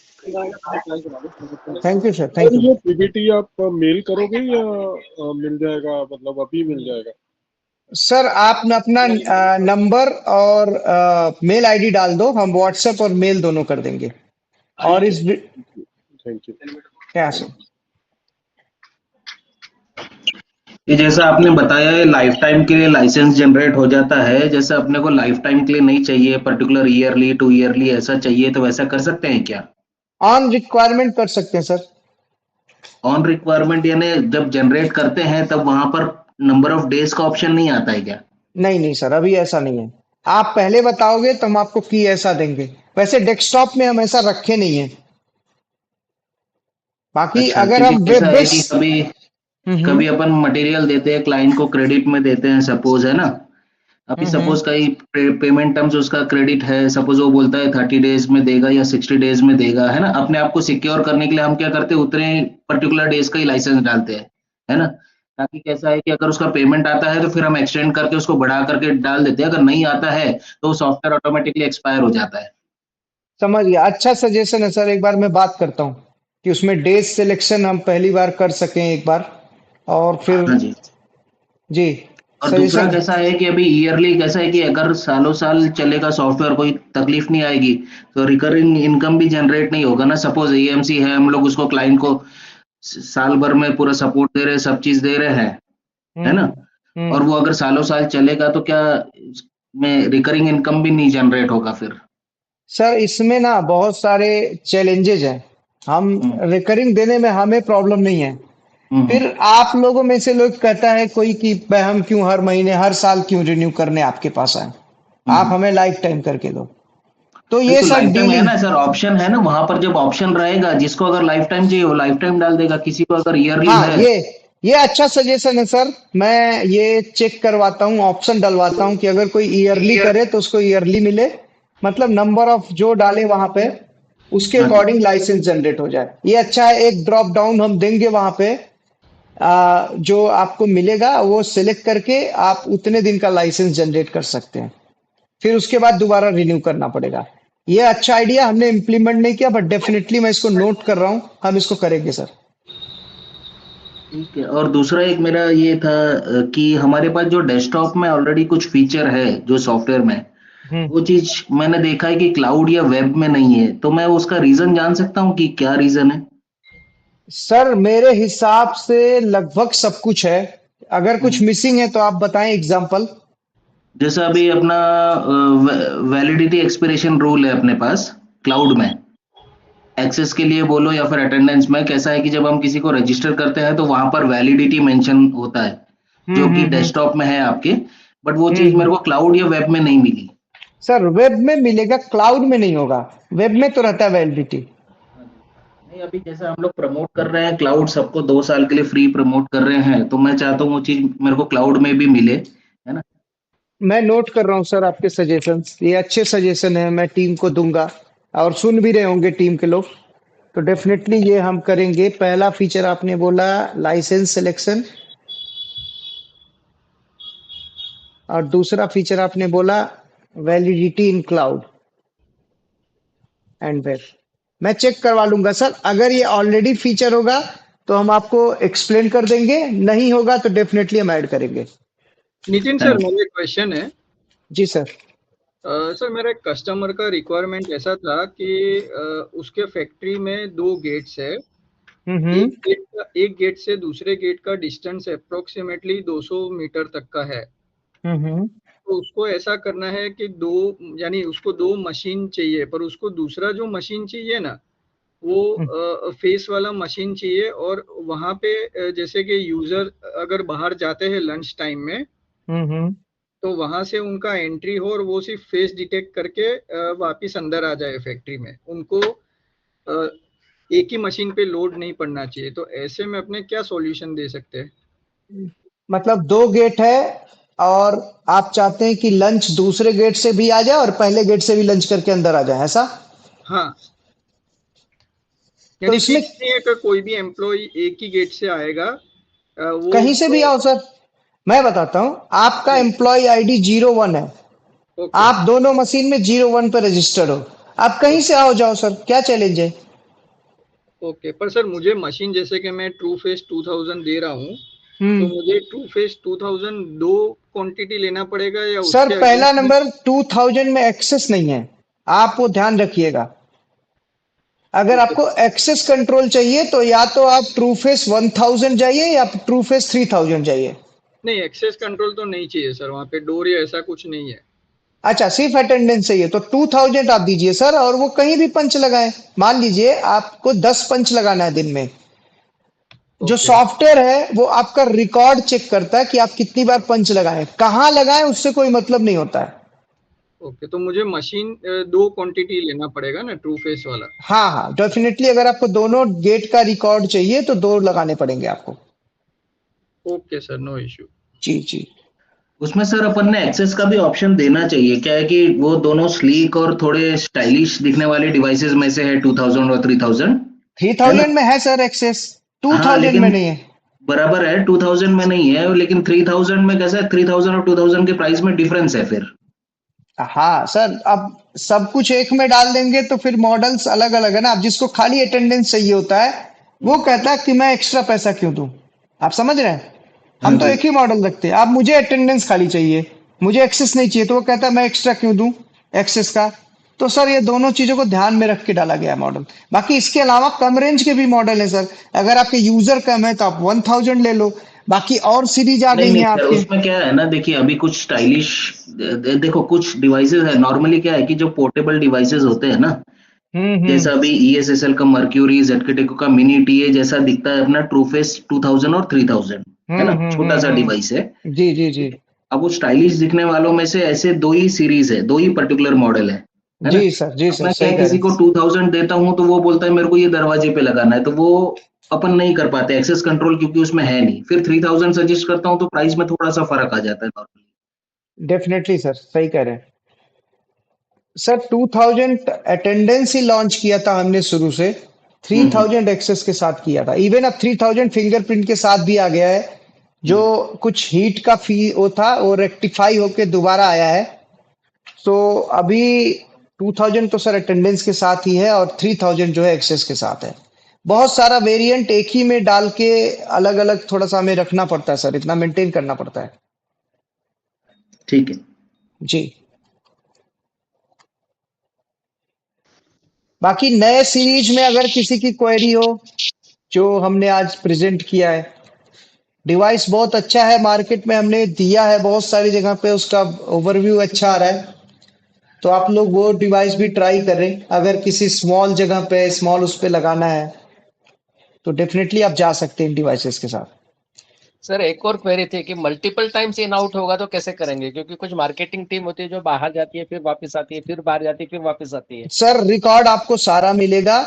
Thank you sir, thank you. ये पीपीटी आप मेल करोगे या मिल जाएगा, मतलब अभी मिल जाएगा? सर आप न अपना नंबर और मेल आईडी डाल दो, हम व्हाट्सएप और मेल दोनों कर देंगे। और इस थैंक यू। क्या सर, ये जैसा आपने बताया है लाइफ टाइम के लिए लाइसेंस जनरेट हो जाता है, जैसे अपने को लाइफ टाइम के लिए नहीं चाहिए, पर्टिकुलर ईयरली 2 ईयरली ऐसा चाहिए, तो वैसा कर सकते हैं क्या? ऑन रिक्वायरमेंट कर सकते हैं सर। ऑन रिक्वायरमेंट यानी जब जनरेट करते हैं तब वहां पर नंबर ऑफ डेज का ऑप्शन नहीं आता है क्या? नहीं नहीं सर, अभी ऐसा नहीं है। आप पहले बताओगे तो हम आपको की ऐसा देंगे। वैसे डेस्कटॉप में हम ऐसा रखे नहीं है। बाकी अच्छा, अगर क्योंकि हम ऐसा वेब है कि बेस। कभी कभी अपन मटेरियल देते हैं क्लाइंट को, क्रेडिट में देते हैं सपोज, है ना? अभी हम्म सपोज कहीं पेमेंट टर्म्स उसका क्रेडिट है, सपोज वो बोलता है 30 डेज में देगा या 60 डेज में देगा, है ना? अपने आप को सिक्योर करने के लिए हम क्या करते हैं, उतने पर्टिकुलर डेज का ही लाइसेंस डालते हैं, है ना? ताकि कैसा है कि अगर उसका पेमेंट आता है तो फिर हम एक्सटेंड करके उसको बढ़ा करके डाल देते हैं, अगर नहीं आता है तो सॉफ्टवेयर ऑटोमेटिकली एक्सपायर हो जाता है। समझ गया, अच्छा सजेशन है सर। एक बार मैं बात करता हूँ कि उसमें डेज सिलेक्शन हम पहली बार कर सकें एक बार, और फिर हाँ जी। जी और दूसरा सजेशन। कैसा है कि अभी ईयरली कैसा है कि अगर सालों साल चलेगा सॉफ्टवेयर, कोई तकलीफ नहीं आएगी, तो रिकरिंग इनकम भी जनरेट नहीं होगा ना। सपोज एएमसी है, हम लोग उसको क्लाइंट को साल भर में पूरा सपोर्ट दे रहे हैं, सब चीज दे रहे हैं, है ना? और हम्म। वो अगर सालों साल चलेगा तो क्या में रिकरिंग इनकम भी नहीं जनरेट होगा फिर? सर इसमें ना बहुत सारे चैलेंजेज हैं। हम हम्म रिकरिंग देने में हमें प्रॉब्लम नहीं है। हम्म फिर आप लोगों में से लोग कहता है कोई कि भाई हम क्यों हर महीने हर साल क्यों रिन्यू करने आपके पास आए, आप हम्म। हमें लाइफ टाइम करके दो। तो नहीं ये तो सर लाइफ टाइम है डीलिंग। ना सर, ऑप्शन है ना वहां पर। जब ऑप्शन रहेगा, जिसको अगर लाइफ टाइम चाहिए वो लाइफ टाइम डाल देगा, किसी को अगर ईयरली हाँ, है। ये अच्छा सजेशन है सर। मैं ये चेक करवाता हूँ, ऑप्शन डलवाता हूँ कि अगर कोई ईयरली करे तो उसको ईयरली मिले। मतलब नंबर ऑफ जो डाले वहां पे उसके हाँ जी। अकॉर्डिंग लाइसेंस जनरेट हो जाए। ये अच्छा है। एक ड्रॉप डाउन हम देंगे वहां पे, जो आपको मिलेगा वो सिलेक्ट करके आप उतने दिन का लाइसेंस जनरेट कर सकते हैं। फिर उसके बाद दोबारा रिन्यू करना पड़ेगा। ये अच्छा आइडिया, हमने इम्प्लीमेंट नहीं किया बट डेफिनेटली मैं इसको नोट कर रहा हूँ, हम इसको करेंगे सर। ठीक है। और दूसरा एक मेरा ये था कि हमारे पास जो डेस्कटॉप में ऑलरेडी कुछ फीचर है जो सॉफ्टवेयर में, हम्म। वो चीज मैंने देखा है कि क्लाउड या वेब में नहीं है, तो मैं उसका रीजन जान सकता हूँ कि क्या रीजन है? सर मेरे हिसाब से लगभग सब कुछ है। अगर कुछ हम्म। मिसिंग है तो आप बताएं एग्जांपल। जैसे अभी अपना वैलिडिटी एक्सपिरेशन रूल है अपने पास क्लाउड में, एक्सेस के लिए बोलो या फिर अटेंडेंस में। कैसा है कि जब हम किसी को रजिस्टर करते हैं तो वहां पर वैलिडिटी मेंशन होता है, जो कि हम्म। डेस्कटॉप में है आपके, बट वो चीज हम्म। मेरे को क्लाउड या वेब में नहीं मिली। सर वेब में मिलेगा, क्लाउड में नहीं होगा। वेब में तो रहता है वैलिडिटी। हाँ जी। नहीं, अभी जैसे हम लोग प्रमोट कर रहे हैं क्लाउड, सबको 2 साल के लिए फ्री प्रमोट कर रहे हैं, तो मैं चाहता हूँ वो चीज मेरे को क्लाउड में भी मिले, है ना? मैं नोट कर रहा हूँ सर आपके सजेशंस, ये अच्छे सजेशन है, मैं टीम को दूंगा। और सुन भी रहे होंगे टीम के लोग। तो डेफिनेटली ये हम करेंगे। पहला फीचर आपने बोला लाइसेंस सिलेक्शन, और दूसरा फीचर आपने बोला validity in cloud and web. मैं चेक करवा लूंगा सर। अगर ये ऑलरेडी फीचर होगा तो हम आपको एक्सप्लेन कर देंगे, नहीं होगा तो डेफिनेटली हम ऐड करेंगे। Nitin sir, thank you. मेरा एक क्वेश्चन है। जी सर। सर, मेरा एक कस्टमर का रिक्वायरमेंट ऐसा था कि उसके फैक्ट्री में 2 गेट्स है। हम्म। एक गेट से दूसरे गेट का डिस्टेंस अप्रोक्सीमेटली 200 मीटर तक का है। हम्म। तो उसको ऐसा करना है कि दो, यानी उसको 2 मशीन चाहिए, पर उसको दूसरा जो मशीन चाहिए ना, वो फेस वाला मशीन चाहिए। और वहाँ पे जैसे कि यूजर अगर बाहर जाते हैं लंच टाइम में, हम्म। तो वहां से उनका एंट्री हो और वो सिर्फ फेस डिटेक्ट करके वापिस अंदर आ जाए फैक्ट्री में। उनको अ, एक ही मशीन पे लोड नहीं पड़ना चाहिए। तो ऐसे में अपने क्या सॉल्यूशन दे सकते हैं? मतलब दो गेट है और आप चाहते हैं कि लंच दूसरे गेट से भी आ जाए और पहले गेट से भी लंच करके अंदर आ जाए, ऐसा? हाँ, तो यानी इसमें फिक्स नहीं है कि कोई भी एम्प्लॉय एक ही गेट से आएगा। वो कहीं से भी उसको। आओ सर। मैं बताता हूं, आपका एम्प्लॉय आईडी 01 है। ओके। आप दोनों मशीन में 01 पे रजिस्टर्ड हो। आप कहीं से आओ जाओ सर, क्या चैलेंज है? ओके, पर सर मुझे मशीन, जैसे कि मैं ट्रू फेस 2000 दे रहा हूँ, तो हम्म। मुझे ट्रू फेस 2000 दो क्वांटिटी लेना पड़ेगा या सर उसके पहला अगेंस्ट में? नंबर 2000 में एक्सेस नहीं है, आप वो ध्यान रखिएगा। अगर ओके। आपको एक्सेस कंट्रोल चाहिए तो या तो आप ट्रू फेस 1000 जाइए या ट्रू फेस 3000 जाइए। नहीं, एक्सेस कंट्रोल तो नहीं चाहिए सर, वहाँ पे डोर या ऐसा कुछ नहीं है। अच्छा, सिर्फ अटेंडेंस चाहिए तो 2000 आप दीजिए सर। और वो कहीं भी पंच लगाएं। मान लीजिए आपको 10 पंच लगाना है दिन में, जो सॉफ्टवेयर है वो आपका रिकॉर्ड चेक करता है कि आप कितनी बार पंच लगाए, कहाँ लगाए उससे कोई मतलब नहीं होता है। ओके, तो मुझे मशीन 2 क्वांटिटी लेना पड़ेगा ना, ट्रू फेस वाला? हाँ हाँ, डेफिनेटली अगर आपको दोनों गेट का रिकॉर्ड चाहिए तो 2 लगाने पड़ेंगे आपको। Okay sir, no issue. जी जी। उसमें सर अपन ने एक्सेस का भी ऑप्शन देना चाहिए, क्या है कि वो दोनों स्लीक और थोड़े स्टाइलिश दिखने वाले डिवाइसेस में से है 2000 और 3000, है ना? 3000 में है सर एक्सेस, हाँ 2000 में लेकिन नहीं है। बराबर है, 2000 में नहीं है, लेकिन 3000 में कैसा है, 3000 और 2000 के प्राइस में डिफरेंस है फिर। हाँ सर, अब सब कुछ एक में डाल देंगे तो फिर मॉडल्स अलग अलग है ना। अब जिसको खाली अटेंडेंस चाहिए होता है वो कहता है कि मैं एक्स्ट्रा पैसा क्यों दूं। आप समझ रहे हैं, हम हाँ तो जी। एक ही मॉडल रखते हैं। अब मुझे अटेंडेंस खाली चाहिए, मुझे एक्सेस नहीं चाहिए, तो वो कहता है मैं एक्स्ट्रा क्यों दूं एक्सेस का। तो सर ये दोनों चीजों को ध्यान में रख के डाला गया मॉडल। बाकी इसके अलावा कम रेंज के भी मॉडल है सर। अगर आपके यूजर कम है तो आप 1000 ले लो, बाकी और सीरीज आ नहीं गई नहीं हैं सर, आपके। उसमें क्या है ना, देखिए अभी कुछ स्टाइलिश, देखो कुछ डिवाइसेस है, नॉर्मली क्या है कि जो पोर्टेबल डिवाइसेस होते हैं ना, जैसा अभी ESSL का मर्क्यूरी, ZKTECO का मिनी टीए जैसा दिखता है अपना ट्रूफेस 2000 और 3000, है ना, छोटा सा डिवाइस है। जी जी जी। अब वो स्टाइलिश दिखने वालों में से ऐसे 2 ही सीरीज है, 2 ही पर्टिकुलर मॉडल है ना? जी अब सर मैं क्या सही है, कह रहे किसी हैं। को 2000 देता हूं तो वो बोलता है मेरे को ये दरवाजे पे लगाना है, तो वो अपन नहीं कर पाते एक्सेस कंट्रोल, क्योंकि उसमें है नहीं। फिर 3000 सजेस्ट करता हूं तो प्राइस में थोड़ा सा फर्क आ जाता है नॉर्मली। डेफिनेटली सर सही कह रहे हैं। सर 2000 अटेंडेंस ही लॉन्च किया था हमने शुरू से, 3000 एक्सेस के साथ किया था। इवन अब 3000 फिंगरप्रिंट के साथ भी आ गया है। जो कुछ हीट का फी वो था वो रेक्टिफाई होके दोबारा आया है। तो अभी 2000 तो सर अटेंडेंस के साथ ही है और 3000 जो है एक्सेस के साथ है। बहुत सारा वेरिएंट एक ही में डाल के अलग अलग थोड़ा सा हमें रखना पड़ता है सर, इतना मेंटेन करना पड़ता है। ठीक है। जी। बाकी नए सीरीज में अगर किसी की क्वेरी हो, जो हमने आज प्रेजेंट किया है, डिवाइस बहुत अच्छा है, मार्केट में हमने दिया है बहुत सारी जगह पे, उसका ओवरव्यू अच्छा आ रहा है। तो आप लोग वो डिवाइस भी ट्राई करें। अगर किसी स्मॉल जगह पे स्मॉल उस पे लगाना है तो डेफिनेटली आप जा सकते हैं इन डिवाइसेस के साथ। सर एक और क्वेरी थी कि मल्टीपल टाइम्स इन आउट होगा तो कैसे करेंगे, क्योंकि कुछ मार्केटिंग टीम होती है जो बाहर जाती है फिर वापस आती है, फिर बाहर जाती है फिर वापस आती है। सर रिकॉर्ड आपको सारा मिलेगा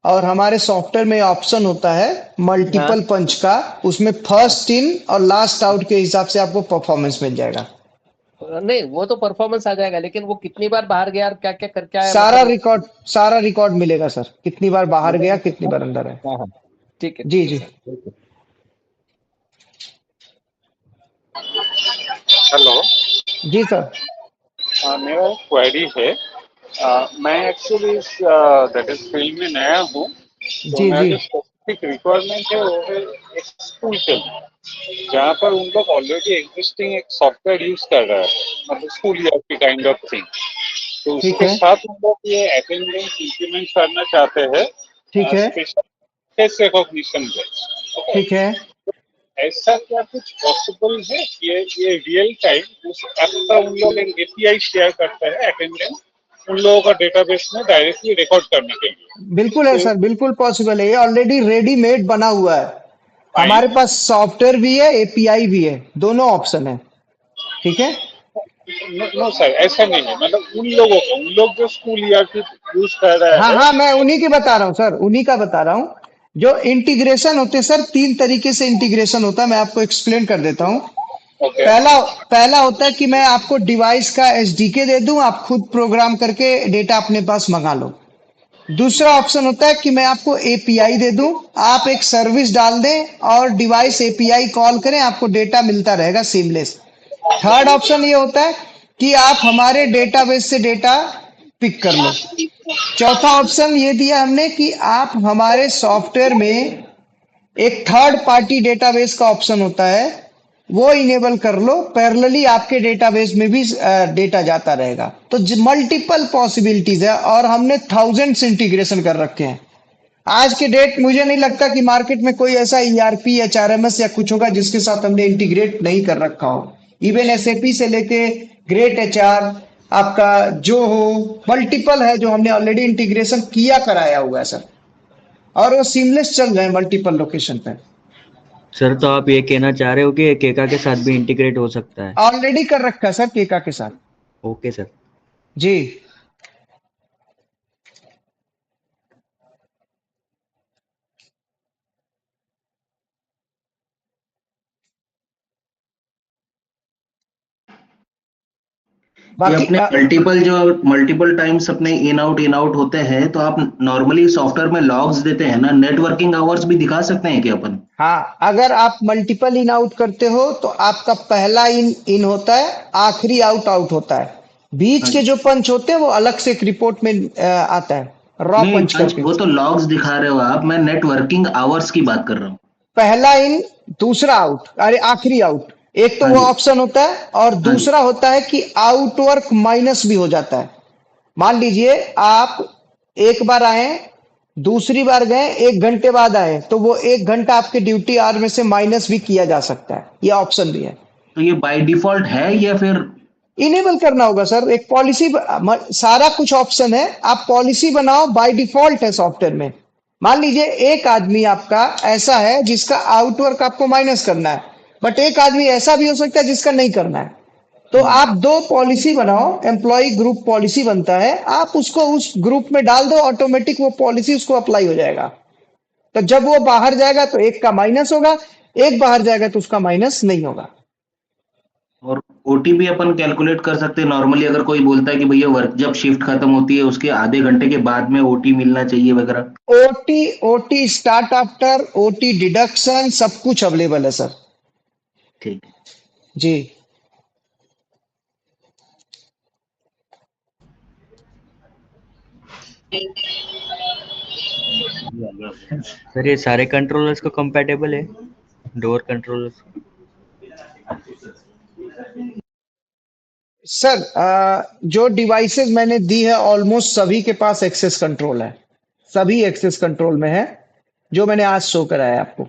और हमारे सॉफ्टवेयर में ऑप्शन होता है मल्टीपल पंच का, उसमें फर्स्ट इन और लास्ट आउट के हिसाब से आपको परफॉर्मेंस मिल जाएगा। नहीं वो तो परफॉर्मेंस आ जाएगा, लेकिन वो कितनी बार बाहर गया और क्या क्या करके आया, मतलब। सारा रिकॉर्ड मिलेगा सर, कितनी बार बाहर गया कितनी बार अंदर है। हाँ हाँ, ठीक है जी जी। सर। हेलो। जी सर। मेरा एक क्वेरी है। मैं एक्चुअली इस दैट इज फील्ड में नया हूँ, तो जी मेरा जी। जो स्पेसिफिक रिक्वायरमेंट है वो है एक स्कूल के लिए, जहाँ पर उन लोग ऑलरेडी एग्जिस्टिंग एक सॉफ्टवेयर यूज कर रहा है, मतलब school ERP kind of thing. तो ठीक उसके है साथ हम लोग ये अटेंडेंस इंप्लीमेंट करना चाहते हैं, ठीक है स्पेशल फेस रिकॉग्निशन पे। ठीक है। ऐसा क्या कुछ पॉसिबल है कि ये रियल टाइम उस ऐप पर उन लोग एक एपीआई शेयर करते हैं अटेंडेंस उन लोगों का डेटाबेस में डायरेक्टली रिकॉर्ड करने के बिल्कुल है लिए? सर, बिल्कुल पॉसिबल है, ये ऑलरेडी रेडीमेड बना हुआ है। फाइन। हमारे पास सॉफ्टवेयर भी है, एपीआई भी है, दोनों ऑप्शन है। ठीक है। नो सर, ऐसा नहीं है, मतलब उन लोगों को, उन लोग जो स्कूल ईआरपी यूज कर रहा हाँ है। हाँ, मैं उन्हीं की बता रहा हूँ सर, उन्हीं का बता रहा हूँ। जो इंटीग्रेशन होते हैं सर, 3 तरीके से इंटीग्रेशन होता है, मैं आपको एक्सप्लेन कर देता हूँ। ओके। पहला पहला होता है कि मैं आपको डिवाइस का एसडीके दे दूं, आप खुद प्रोग्राम करके डेटा अपने पास मंगा लो। दूसरा ऑप्शन होता है कि मैं आपको एपीआई दे दूं, आप एक सर्विस डाल दें और डिवाइस एपीआई कॉल करें, आपको डेटा मिलता रहेगा सीमलेस। थर्ड ऑप्शन ये होता है कि आप हमारे डेटाबेस से डेटा पिक कर लो। चौथा ऑप्शन ये दिया हमने कि आप हमारे सॉफ्टवेयर में एक थर्ड पार्टी डेटाबेस का ऑप्शन होता है, वो इनेबल कर लो, पैरेलली आपके डेटाबेस में भी डेटा जाता रहेगा। तो मल्टीपल पॉसिबिलिटीज है और हमने थाउजेंड्स इंटीग्रेशन कर रखे हैं। आज के डेट मुझे नहीं लगता कि मार्केट में कोई ऐसा ईआरपी एचआरएमएस या कुछ होगा जिसके साथ हमने इंटीग्रेट नहीं कर रखा हो। इवन एसएपी से लेके ग्रेट एचआर आपका जो हो, मल्टीपल है जो हमने ऑलरेडी इंटीग्रेशन किया कराया हुआ है सर, और वो सीमलेस चल रहे हैं मल्टीपल लोकेशन पे। सर तो आप ये कहना चाह रहे हो कि केका के साथ भी इंटीग्रेट हो सकता है? ऑलरेडी कर रखा है सर केका के साथ। Okay sir. जी। ये बाकी अपने मल्टीपल टाइम्स अपने इन आउट होते हैं, तो आप नॉर्मली सॉफ्टवेयर में लॉग्स देते हैं ना, नेटवर्किंग आवर्स भी दिखा सकते हैं क्या अपन? हाँ, अगर आप मल्टीपल इन आउट करते हो तो आपका पहला इन इन होता है, आखिरी आउट आउट होता है। बीच हाँ के जी। जो पंच होते हैं वो अलग से एक रिपोर्ट में आता है, रॉ नहीं पंच पंच करके। वो तो लॉग्स दिखा रहे हो आप, मैं नेटवर्किंग आवर्स की बात कर रहा हूँ। पहला इन, दूसरा आउट, अरे आखिरी आउट। एक तो हाँ वो जी। ऑप्शन होता है और हाँ जी। दूसरा होता है कि आउटवर्क माइनस भी हो जाता है। मान लीजिए आप एक बार आए, दूसरी बार गए, 1 घंटे बाद आए, तो वो 1 घंटा आपके ड्यूटी आवर में से माइनस भी किया जा सकता है। ये ऑप्शन भी है। तो ये बाय डिफॉल्ट है या फिर? इनेबल करना होगा सर, एक पॉलिसी। सारा कुछ ऑप्शन है, आप पॉलिसी बनाओ, बाय डिफॉल्ट है सॉफ्टवेयर में। मान लीजिए एक आदमी आपका ऐसा है जिसका आउटवर्क आपको माइनस करना है, बट एक आदमी ऐसा भी हो सकता है जिसका नहीं करना है। तो आप 2 पॉलिसी बनाओ, एम्प्लॉय ग्रुप पॉलिसी बनता है, आप उसको उस ग्रुप में डाल दो, ऑटोमेटिक वो पॉलिसी उसको अप्लाई हो जाएगा। तो जब वो बाहर जाएगा तो एक का माइनस होगा, एक बाहर जाएगा तो उसका माइनस नहीं होगा। और ओटी भी अपन कैलकुलेट कर सकते हैं नॉर्मली, अगर कोई बोलता है कि भैया वर्क जब शिफ्ट खत्म होती है उसके आधे घंटे के बाद में ओटी मिलना चाहिए वगैरह। OT, OT start after, OT deduction, सब कुछ अवेलेबल है सर। ठीक है। जी। सर ये सारे कंट्रोलर्स को कंपैटिबल है, डोर कंट्रोलर्स? सर जो डिवाइसेस मैंने दी है ऑलमोस्ट सभी के पास एक्सेस कंट्रोल है, सभी एक्सेस कंट्रोल में है, जो मैंने आज शो कराया आपको।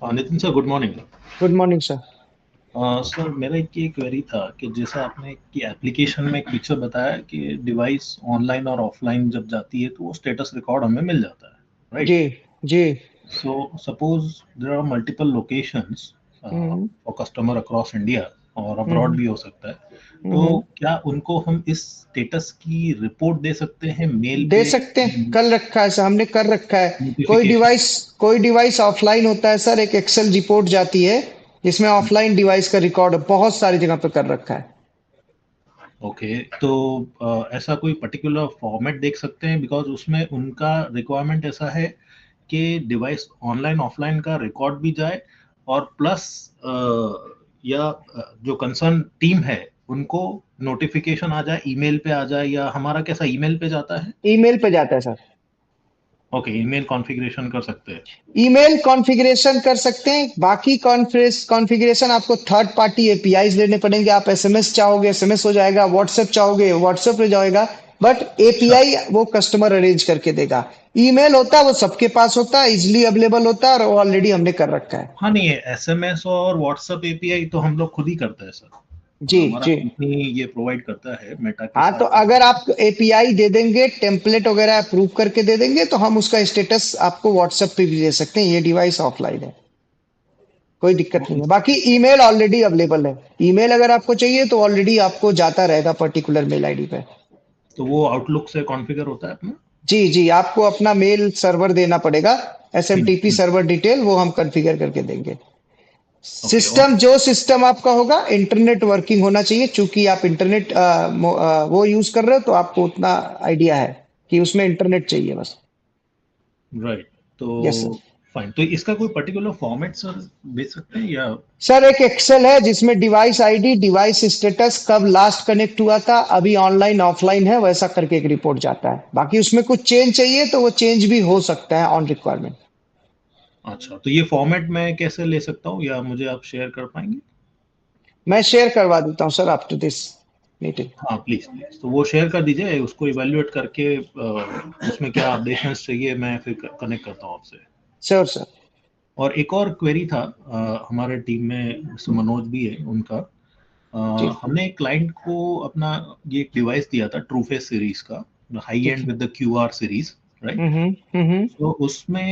Nitin sir, good morning. Good morning sir. Sir मेरा एक ये क्वेरी था कि जैसा आपने कि एप्लीकेशन में एक फीचर बताया कि डिवाइस ऑनलाइन और ऑफलाइन जब जाती है तो वो स्टेटस रिकॉर्ड हमें मिल जाता है, राइट? जी जी। So suppose there are multiple locations for customer across India और अब्रॉड भी हो सकता है, तो क्या उनको हम इस स्टेटस की रिपोर्ट दे सकते हैं मेल दे पे? सकते हैं, कर रखा है सर, हमने कर रखा है। नोटिफिकेशन? कोई डिवाइस ऑफलाइन होता है सर, एक एक्सेल रिपोर्ट जाती है जिसमें ऑफलाइन डिवाइस का रिकॉर्ड बहुत सारी जगह पे कर रखा है। ओके, तो ऐसा कोई पर्टिकुलर फॉर्मेट देख सकते हैं, बिकॉज उसमें उनका रिक्वायरमेंट ऐसा है कि डिवाइस ऑनलाइन ऑफलाइन का रिकॉर्ड भी जाए और प्लस जो कंसर्न टीम है उनको नोटिफिकेशन आ जाए, ईमेल पे आ जाए, या हमारा कैसा ईमेल पे जाता है? ईमेल पे जाता है सर। ओके, ईमेल कॉन्फ़िगरेशन कर सकते हैं। ईमेल कॉन्फ़िगरेशन कर सकते हैं, बाकी कॉन्फ़िगरेशन आपको थर्ड पार्टी एपीआईज लेने पड़ेंगे। आप एसएमएस चाहोगे एसएमएस हो जाएगा, व्हाट्सएप चाहोगे व्हाट्सएप हो जाएगा, बट एपीआई वो कस्टमर अरेंज करके देगा। ईमेल होता है वो सबके पास होता है, इजिली अवेलेबल होता है और ऑलरेडी हमने कर रखा है। हाँ नहीं, एसएमएस और व्हाट्सएप एपीआई तो हम लोग खुद ही करते हैं सर, जी हमारा जी। कंपनी ये प्रोवाइड करता है मेटा के हाँ, साथ। तो अगर आप एपीआई दे देंगे, टेम्पलेट वगैरह अप्रूव करके दे देंगे, तो हम उसका स्टेटस आपको व्हाट्सएप पे भी दे सकते हैं, ये डिवाइस ऑफलाइन है, कोई दिक्कत नहीं है। बाकी ईमेल ऑलरेडी अवेलेबल है, ईमेल अगर आपको चाहिए तो ऑलरेडी आपको जाता रहेगा पर्टिकुलर मेल आईडी पे। तो वो आउटलुक से कॉन्फ़िगर होता है अपना? जी जी, आपको अपना मेल सर्वर देना पड़ेगा, एसएमटीपी सर्वर डिटेल, वो हम कॉन्फ़िगर करके देंगे। सिस्टम, जो सिस्टम आपका होगा इंटरनेट वर्किंग होना चाहिए, चूंकि आप इंटरनेट वो यूज कर रहे हो तो आपको उतना आइडिया है कि उसमें इंटरनेट चाहिए बस। राइट, यस तो सर। फाइन। तो इसका कोई पर्टिकुलर फॉर्मेट सर भेज सकते हैं या? सर एक एक्सेल है जिसमें डिवाइस आईडी, डिवाइस स्टेटस, कब लास्ट कनेक्ट हुआ था, अभी ऑनलाइन ऑफलाइन है, वैसा करके एक रिपोर्ट जाता है। बाकी उसमें कुछ चेंज चाहिए तो वो चेंज भी हो सकता है ऑन रिक्वायरमेंट। अच्छा, तो ये फॉर्मेट मैं कैसे ले सकता हूँ, या मुझे आप शेयर कर पाएंगे? मैं शेयर करवा देता हूँ सर आफ्टर दिस मीटिंग। हाँ प्लीज प्लीज, तो वो शेयर कर दीजिए, उसको इवेल्युएट करके उसमें क्या अपडेशंस चाहिए मैं फिर कनेक्ट करता हूँ आपसे। Sure sir. और एक और क्वेरी था, हमारे टीम में मिस्टर मनोज भी है उनका। हमने एक क्लाइंट को अपना ये डिवाइस दिया था ट्रूफेस सीरीज का, high and with the QR series, right? तो उसमें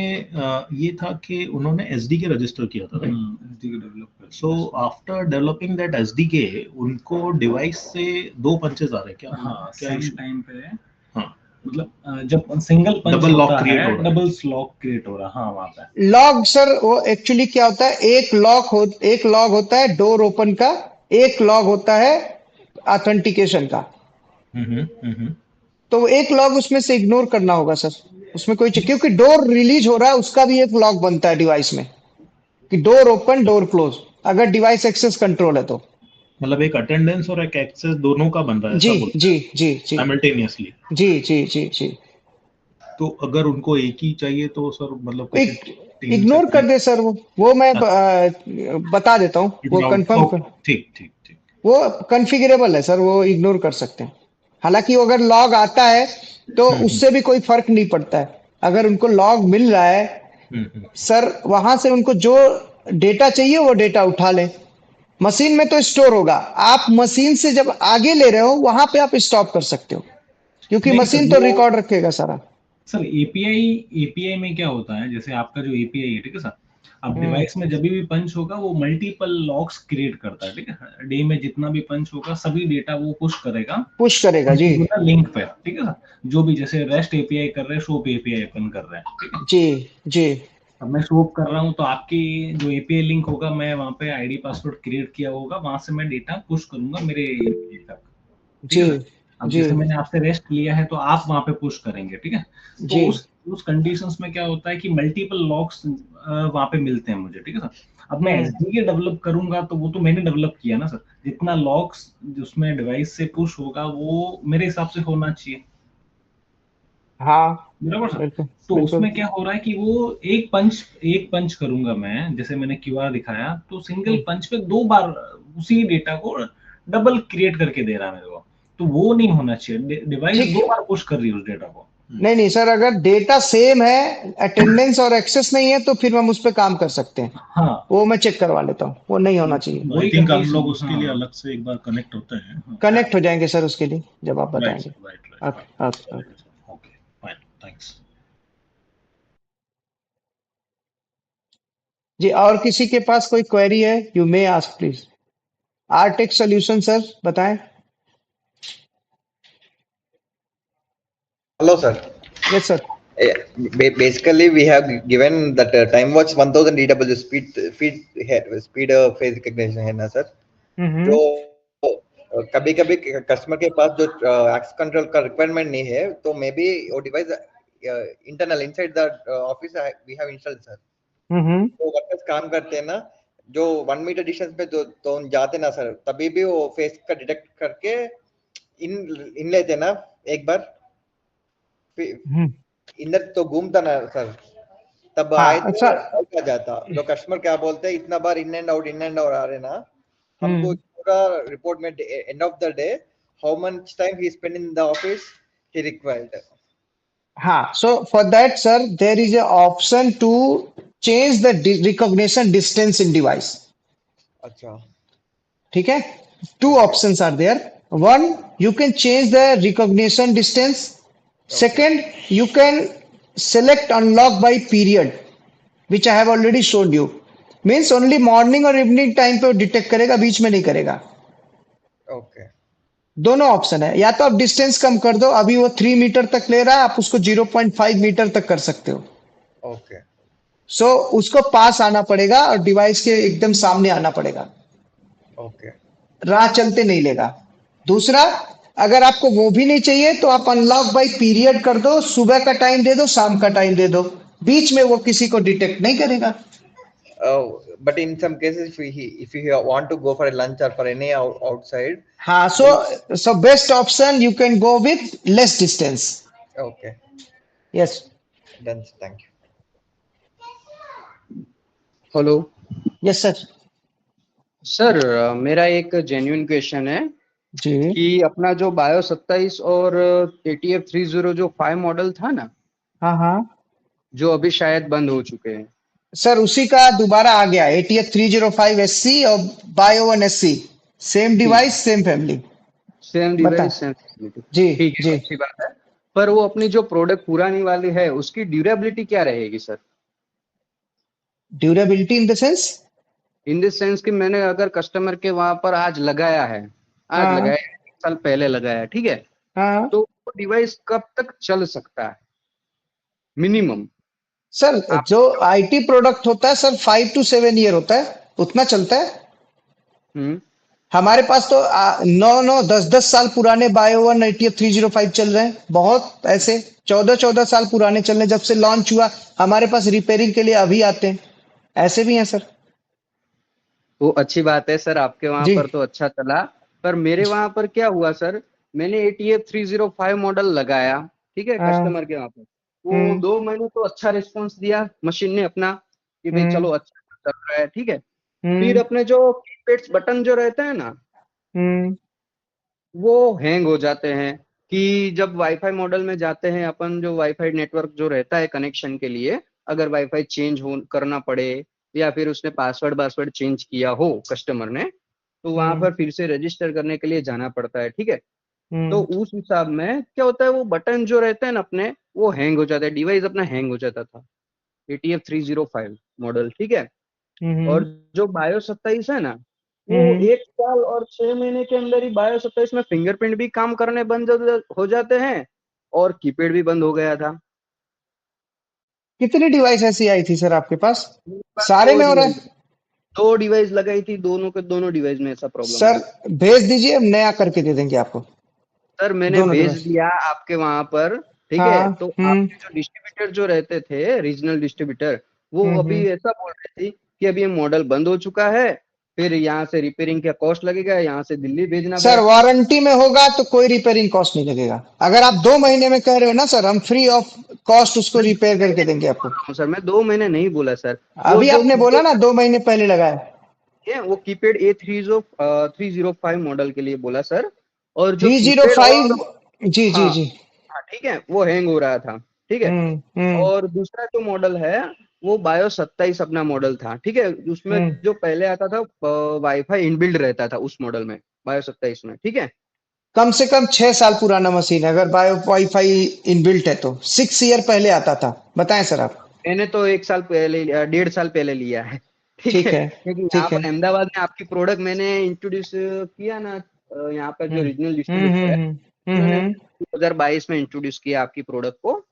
ये था कि उन्होंने SDK रजिस्टर किया था, right? So after developing that SDK उनको डिवाइस से 2 पंचेस आ रहे हैं क्या? हाँ, क्या सेम issue? टाइम पे हाँ, मतलब जब सिंगल पंच डबल लॉक होता क्रिएट है, हो रहा है। डबल लॉक क्रिएट हो रहा है, हाँ वहाँ पे लॉग सर वो एक्चुअली क्या होता है, एक लॉग होता है डोर ओपन का, एक लॉग होता है ऑथेंटिकेशन का। तो वो एक लॉग उसमें से इग्नोर करना होगा सर, उसमें कोई क्योंकि डोर रिलीज हो रहा है उसका भी एक लॉग बनता है डिवाइस में कि डोर ओपन डोर क्लोज, अगर डिवाइस एक्सेस कंट्रोल है तो। मतलब एक अटेंडेंस और एक एक्सेस दोनों का बन रहा है, जी ऐसा बोलते जी हैं, जी जी साइमल्टेनियसली। जी जी जी जी तो अगर उनको एक ही चाहिए तो सर मतलब कुछ टीम इग्नोर से कर दे सर, वो मैं बता देता हूँ, वो कंफर्म कर, ठीक ठीक ठीक, वो कॉन्फ़िगरेबल है सर, वो इग्नोर कर सकते हैं। हालांकि वो अगर लॉग आता है तो उससे भी कोई फर्क नहीं पड़ता है, अगर उनको लॉग मिल रहा है सर वहां से उनको जो डेटा चाहिए वो डेटा उठा लें। मशीन में तो स्टोर होगा, आप मशीन से जब आगे ले रहे हो वहां पे आप स्टॉप कर सकते हो, क्योंकि नहीं मशीन सर, तो वो रिकॉर्ड रखेगा सारा। सर एपीआई में क्या होता है, जैसे आपका जो एपीआई है, ठीक है सर, अब डिवाइस में जब भी पंच होगा वो मल्टीपल लॉक्स क्रिएट करता है, ठीक है, डे में जितना भी पंच होगा सभी डेटा वो पुश करेगा जी लिंक पे, ठीक है सर, जो भी जैसे रेस्ट एपीआई कर रहे हैं, शोप एपीआई अपन कर रहे हैं, ठीक है। जी जी अब मैं शोप कर रहा हूँ तो आपकी जो एपीआई लिंक होगा, मैं वहां पे आईडी पासवर्ड क्रिएट किया होगा, वहां से मैं डेटा पुश करूंगा मेरे API तक, ठीक जी है सर। अब जी जैसे मैंने आपसे रेस्ट लिया है तो आप वहां पे पुश करेंगे, ठीक है। तो जी उस कंडीशंस में क्या होता है कि मल्टीपल लॉक्स वहां पे मिलते हैं मुझे, ठीक है सर। अब मैं एसडीके डेवलप करूंगा तो वो तो मैंने डेवलप किया ना सर, जितना लॉक्स जिसमें डिवाइस से पुश होगा वो मेरे हिसाब से होना चाहिए, हाँ बराबर सर। बिल्कुल तो बिल्कुल। उसमें क्या हो रहा है कि वो एक पंच करूंगा मैं, जैसे मैंने क्यूआर दिखाया, तो सिंगल पंच पे 2 बार उसी डेटा को डबल क्रिएट करके दे रहा है मेरे को, तो वो नहीं होना चाहिए, डिवाइस ठीक 2 बार पुश कर रही है उस डेटा को। नहीं नहीं सर, अगर डेटा सेम है, अटेंडेंस और एक्सेस नहीं है तो फिर हम उस पर काम कर सकते हैं, हाँ वो मैं चेक करवा लेता हूँ, वो नहीं होना चाहिए। आई थिंक हम लोग उसके लिए अलग से एक बार कनेक्ट होते हैं, कनेक्ट हो जाएंगे सर उसके लिए जब आप बताएंगे। Right, okay fine, thanks. जी, और किसी के पास कोई क्वेरी है, you may ask please. Artech solution sir बताएं। Hello, sir. यस सर। Basically, we have given that time watch 1000 DW speed face recognition है ना सर, जो कभी कभी कस्टमर के पास जो एक्सेस कंट्रोल का रिक्वायरमेंट नहीं है, तो मे बी वो device internal inside the office we have installed sir. तो वर्कर्स काम करते हैं ना, जो 1 मीटर डिस्टेंस पे तो जाते ना सर, तभी भी वो फेस का डिटेक्ट करके इन लेते ना एक बार, इधर तो घूमता ना सर, तब आए तो आ जाता। जो कस्टमर क्या बोलते हैं, इतना बार इन एंड आउट आ रहे ना, हमको पूरा रिपोर्ट में end of the day how much time he spend in the office he required. हाँ, so for that sir there is a option to change the recognition distance in device. अच्छा, ठीक है, 2 options are there. One, you can change the recognition distance. Second, you can select unlock by period, which I have already showed you. Means only morning और evening time पे detect करेगा, बीच में नहीं करेगा। Okay, दोनों ऑप्शन है, या तो आप डिस्टेंस कम कर दो, अभी वो 3 मीटर तक ले रहा है, आप उसको 0.5 मीटर तक कर सकते हो। ओके, सो उसको पास आना पड़ेगा और डिवाइस के एकदम सामने आना पड़ेगा, ओके, राह चलते नहीं लेगा। दूसरा, अगर आपको वो भी नहीं चाहिए तो आप अनलॉक बाय पीरियड कर दो, सुबह का टाइम दे दो, शाम का टाइम दे दो, बीच में वो किसी को डिटेक्ट नहीं करेगा। but in some cases if you want to go for a lunch or for any outside, हाँ, so best option you can go with less distance. Okay, yes, done, thank you. Hello, yes sir. Sir मेरा एक genuine question है जी, कि अपना जो bio 27 और ATF 30 जो 5 model था ना, हाँ हाँ जो अभी शायद बंद हो चुके हैं सर, उसी का दोबारा आ गया ATF 305 SC और bio 1 SC, same device same family, same device same. जी ठीक है, जी अच्छी बात है। पर वो अपनी जो प्रोडक्ट पुरानी वाली है उसकी ड्यूरेबिलिटी क्या रहेगी sir? Durability in the sense? In the sense कि मैंने अगर कस्टमर के वहां पर आज लगाया है, आज हाँ लगाया, 1 साल पहले लगाया, ठीक है, हाँ तो वो डिवाइस कब तक चल सकता है मिनिमम? सर, जो आईटी प्रोडक्ट होता है सर 5 to 7 ईयर होता है, उतना चलता है। हमारे पास तो 9-10 साल पुराने बायो 1 ATF 305 चल रहे हैं, बहुत ऐसे 14 साल पुराने चल रहे हैं, जब से लॉन्च हुआ हमारे पास रिपेयरिंग के लिए अभी आते हैं, ऐसे भी हैं सर। वो अच्छी बात है सर, आपके वहां पर तो अच्छा चला, पर मेरे वहां पर क्या हुआ सर, मैंने ATF 305 मॉडल लगाया, ठीक है, कस्टमर के वहां पर, वो 2 महीने तो अच्छा रिस्पॉन्स दिया मशीन ने अपना कि भाई चलो अच्छा चल रहा है, ठीक है। फिर अपने जो कीपैड्स बटन जो रहते हैं ना, वो हैंग हो जाते हैं कि जब वाईफाई मॉडल में जाते हैं अपन, जो वाईफाई नेटवर्क जो रहता है कनेक्शन के लिए, अगर वाईफाई चेंज हो करना पड़े या फिर उसने पासवर्ड चेंज किया हो कस्टमर ने, तो वहां पर फिर से रजिस्टर करने के लिए जाना पड़ता है, ठीक है। तो उस हिसाब में क्या होता है, वो बटन जो रहते हैं ना अपने, वो हैंग हो जाता है, डिवाइस अपना हैंग हो जाता था, ATF 305 मॉडल, ठीक है। और जो बायो 27 है ना, वो 1 साल और 6 महीने के अंदर ही बायो 27 में फिंगरप्रिंट भी काम करने बंद हो जाते हैं और कीपैड भी बंद हो गया था। कितनी डिवाइस ऐसी आई थी सर आपके पास? सारे में हो रहा है? 2 डिवाइस लगाई थी, दोनों के दोनों डिवाइस में ऐसा प्रॉब्लम सर भेज दीजिए, हम नया करके दे देंगे आपको। सर मैंने भेज दिया आपके वहां पर, ठीक है। तो आपके जो डिस्ट्रीब्यूटर जो रहते थे, रीजनल डिस्ट्रीब्यूटर, वो अभी ऐसा बोल रहे थे कि अभी ये मॉडल बंद हो चुका है, फिर यहाँ से रिपेयरिंग का कॉस्ट लगेगा, यहाँ से दिल्ली भेजना सर वारंटी में होगा तो कोई रिपेयरिंग कॉस्ट नहीं लगेगा। अगर आप 2 महीने में कह रहे हो ना सर, हम फ्री ऑफ कॉस्ट उसको रिपेयर करके देंगे आपको। सर मैं 2 महीने नहीं बोला सर, अभी आपने बोला ना 2 महीने पहले लगाया है, वो कीपैड A305 मॉडल के लिए बोला सर। और जो 305 जी जी जी, हाँ ठीक है, वो हैंग हो रहा था, ठीक है। और दूसरा जो मॉडल है वो बायो 27 अपना मॉडल था, ठीक है। उसमें जो पहले आता था वाईफाई इनबिल्ड रहता था उस मॉडल में, बायो 27 में, ठीक है। कम से कम 6 साल पुराना मशीन है, अगर बायो वाईफाई इनबिल्ट है तो 6 ईयर पहले आता था। बताएं सर आप। मैंने तो 1 साल पहले, 1.5 साल पहले लिया है, ठीक है, क्योंकि यहाँ पर अहमदाबाद में आपकी प्रोडक्ट मैंने इंट्रोड्यूस किया ना, यहाँ पर जो रीजनल डिस्ट्रीब्यूटर है, उन्होंने 2022 में इंट्रोड्यूस किया आपकी प्रोडक्ट को।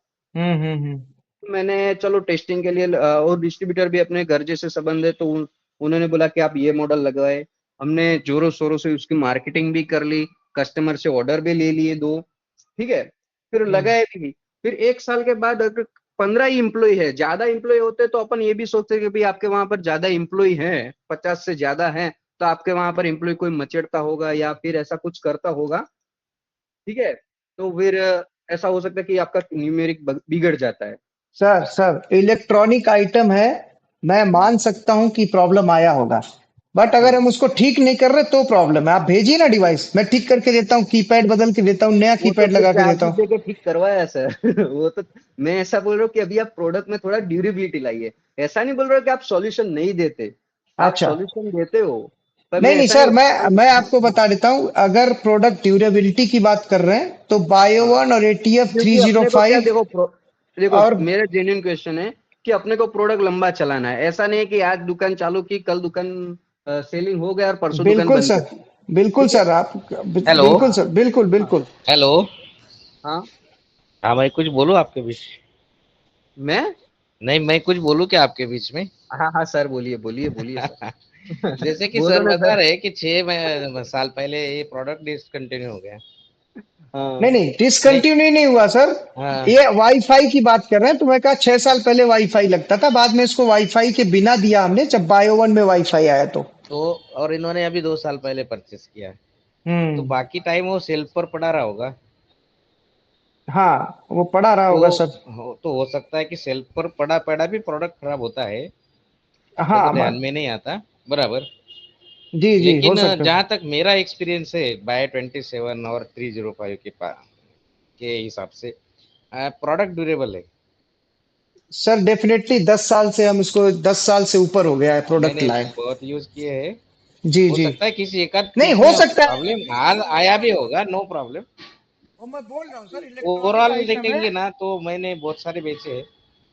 मैंने चलो टेस्टिंग के लिए, और डिस्ट्रीब्यूटर भी अपने घर जैसे संबंध है, तो उन्होंने बोला कि आप ये मॉडल लगाए। हमने जोरों शोरों से उसकी मार्केटिंग भी कर ली, कस्टमर से ऑर्डर भी ले लिए 2, ठीक है, फिर लगाए भी। फिर 1 साल के बाद अगर 15 ही इम्प्लॉय है, ज्यादा इम्प्लॉय होते तो अपन ये भी सोचते कि भाई आपके वहां पर ज्यादा इम्प्लॉय है, 50 से ज्यादा है, तो आपके वहां पर इम्प्लॉय कोई मचेड़ता होगा या फिर ऐसा कुछ करता होगा, ठीक है। तो फिर ऐसा हो सकता है कि आपका न्यूमेरिक बिगड़ जाता है। सर इलेक्ट्रॉनिक आइटम है, मैं मान सकता हूं कि प्रॉब्लम आया होगा, बट अगर हम उसको ठीक नहीं कर रहे तो प्रॉब्लम है। आप भेजिए ना डिवाइस, मैं ठीक करके देता हूँ, कीपैड बदल के देता हूँ, नया कीपैड लगा के देता हूँ। ठीक करवाया सर वो तो मैं ऐसा बोल रहा हूँ कि अभी आप प्रोडक्ट में थोड़ा ड्यूरेबिलिटी लाइए, ऐसा नहीं बोल रहा कि आप सॉल्यूशन नहीं देते, आप सॉल्यूशन देते हो। नहीं सर, मैं आपको बता देता हूँ, अगर प्रोडक्ट ड्यूरेबिलिटी की बात कर रहे हैं तो बायो 1 और ATF 305। देखो और मेरा जेन्युइन क्वेश्चन है कि अपने को प्रोडक्ट लंबा चलाना है, ऐसा नहीं है कि आज दुकान चालू की, कल दुकान सेलिंग हो गया और परसों दुकान बंद कर दी। बिल्कुल सर, आप बिल्कुल सर, बिल्कुल। हेलो, हाँ मैं कुछ बोलूं आपके बीच? मैं कुछ बोलूं क्या आपके बीच में? हाँ सर, बोलिए सर। जैसे कि सर बता रहे कि 6 साल पहले ये प्रोडक्ट डिसकंटिन्यू हो गया। नहीं डिसकंटिन्यू नहीं हुआ सर, ये वाईफाई की बात कर रहे हैं, तो मैं कहा 6 साल पहले वाईफाई लगता था, बाद में इसको वाईफाई के बिना दिया हमने, जब बायो 1 में वाईफाई आया तो और इन्होंने अभी 2 साल पहले परचेस किया है, तो बाकी टाइम वो सेल्फ पर पड़ा रहा होगा। हाँ वो पड़ा रहा होगा सर। तो हो सकता है कि सेल्फ पर पड़ा भी प्रोडक्ट खराब होता है, हाँ, तो ध्यान में नहीं आता, बराबर। जी लेकिन जहां तक मेरा एक्सपीरियंस है बाय 27 और 305 के हिसाब से प्रोडक्ट ड्यूरेबल है सर। डेफिनेटली 10 साल से हम इसको 10 साल से ऊपर हो गया है प्रोडक्ट लाए, बहुत यूज किए हैं। जी हो सकता है किसी एक नहीं हो सकता है, प्रॉब्लम आया भी होगा, नो प्रॉब्लम। मैं बोल रहा हूँ सर, ओवरऑल देखेंगे ना तो मैंने बहुत सारे बेचे हैं।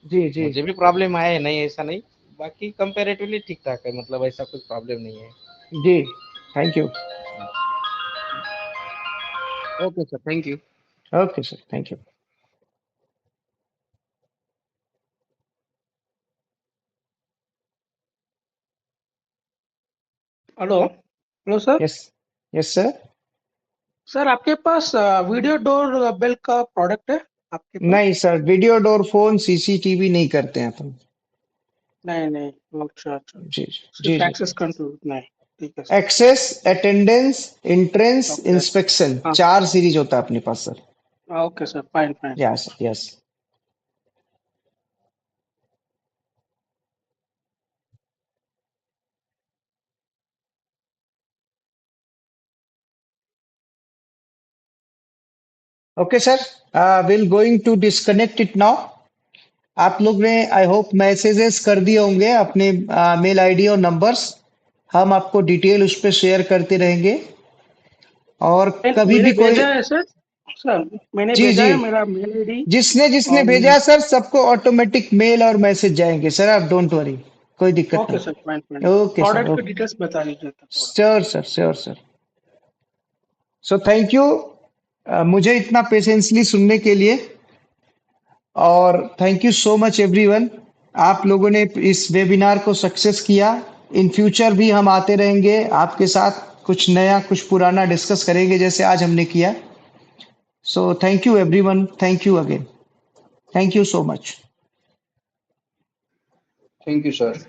जी जी, मुझे भी प्रॉब्लम आया है, नहीं ऐसा नहीं, बाकी कंपैरेटिवली ठीक ठाक है, मतलब ऐसा कुछ प्रॉब्लम नहीं है। जी, thank you. Okay sir, thank you. Okay sir, thank you. Hello hello sir. Yes yes sir. Sir आपके पास वीडियो डोर बेल का प्रोडक्ट है आपके पास? नहीं sir, video door, phone, CCTV नहीं करते हैं अपन। नहीं नहीं, अच्छा अच्छा, जी जी सिर्फ जी। Access control. नहीं, ठीक है sir. Access, attendance, entrance, okay. Inspection, हाँ 4 सीरीज होता है अपने पास sir. Okay sir, fine fine. Yes yes. Okay sir, will going to disconnect it now. आप लोग ने आई होप मैसेजेस कर दिए होंगे अपने मेल आईडी और नंबर्स। हम आपको डिटेल उस पर शेयर करते रहेंगे, और कभी मैंने भी कोई। भेजा है सर। सर मैंने जी भेजा जी, है मेरा मेल आईडी। जिसने जिसने और भेजा सर, सबको ऑटोमेटिक मेल और मैसेज जाएंगे सर, आप डोंट वरी, कोई दिक्कत ओके सर, फाइन फाइन। नहीं। ओके सर, प्रोडक्ट की ओके, डिटेल्स बता दीजिए थोड़ा। Sure sir, sure sir. So thank you मुझे इतना पेशेंसली सुनने के लिए, और thank you so much everyone. आप लोगों ने इस वेबिनार को सक्सेस किया। इन फ्यूचर भी हम आते रहेंगे आपके साथ, कुछ नया कुछ पुराना डिस्कस करेंगे जैसे आज हमने किया। So thank you everyone, thank you again, thank you so much. Thank you sir.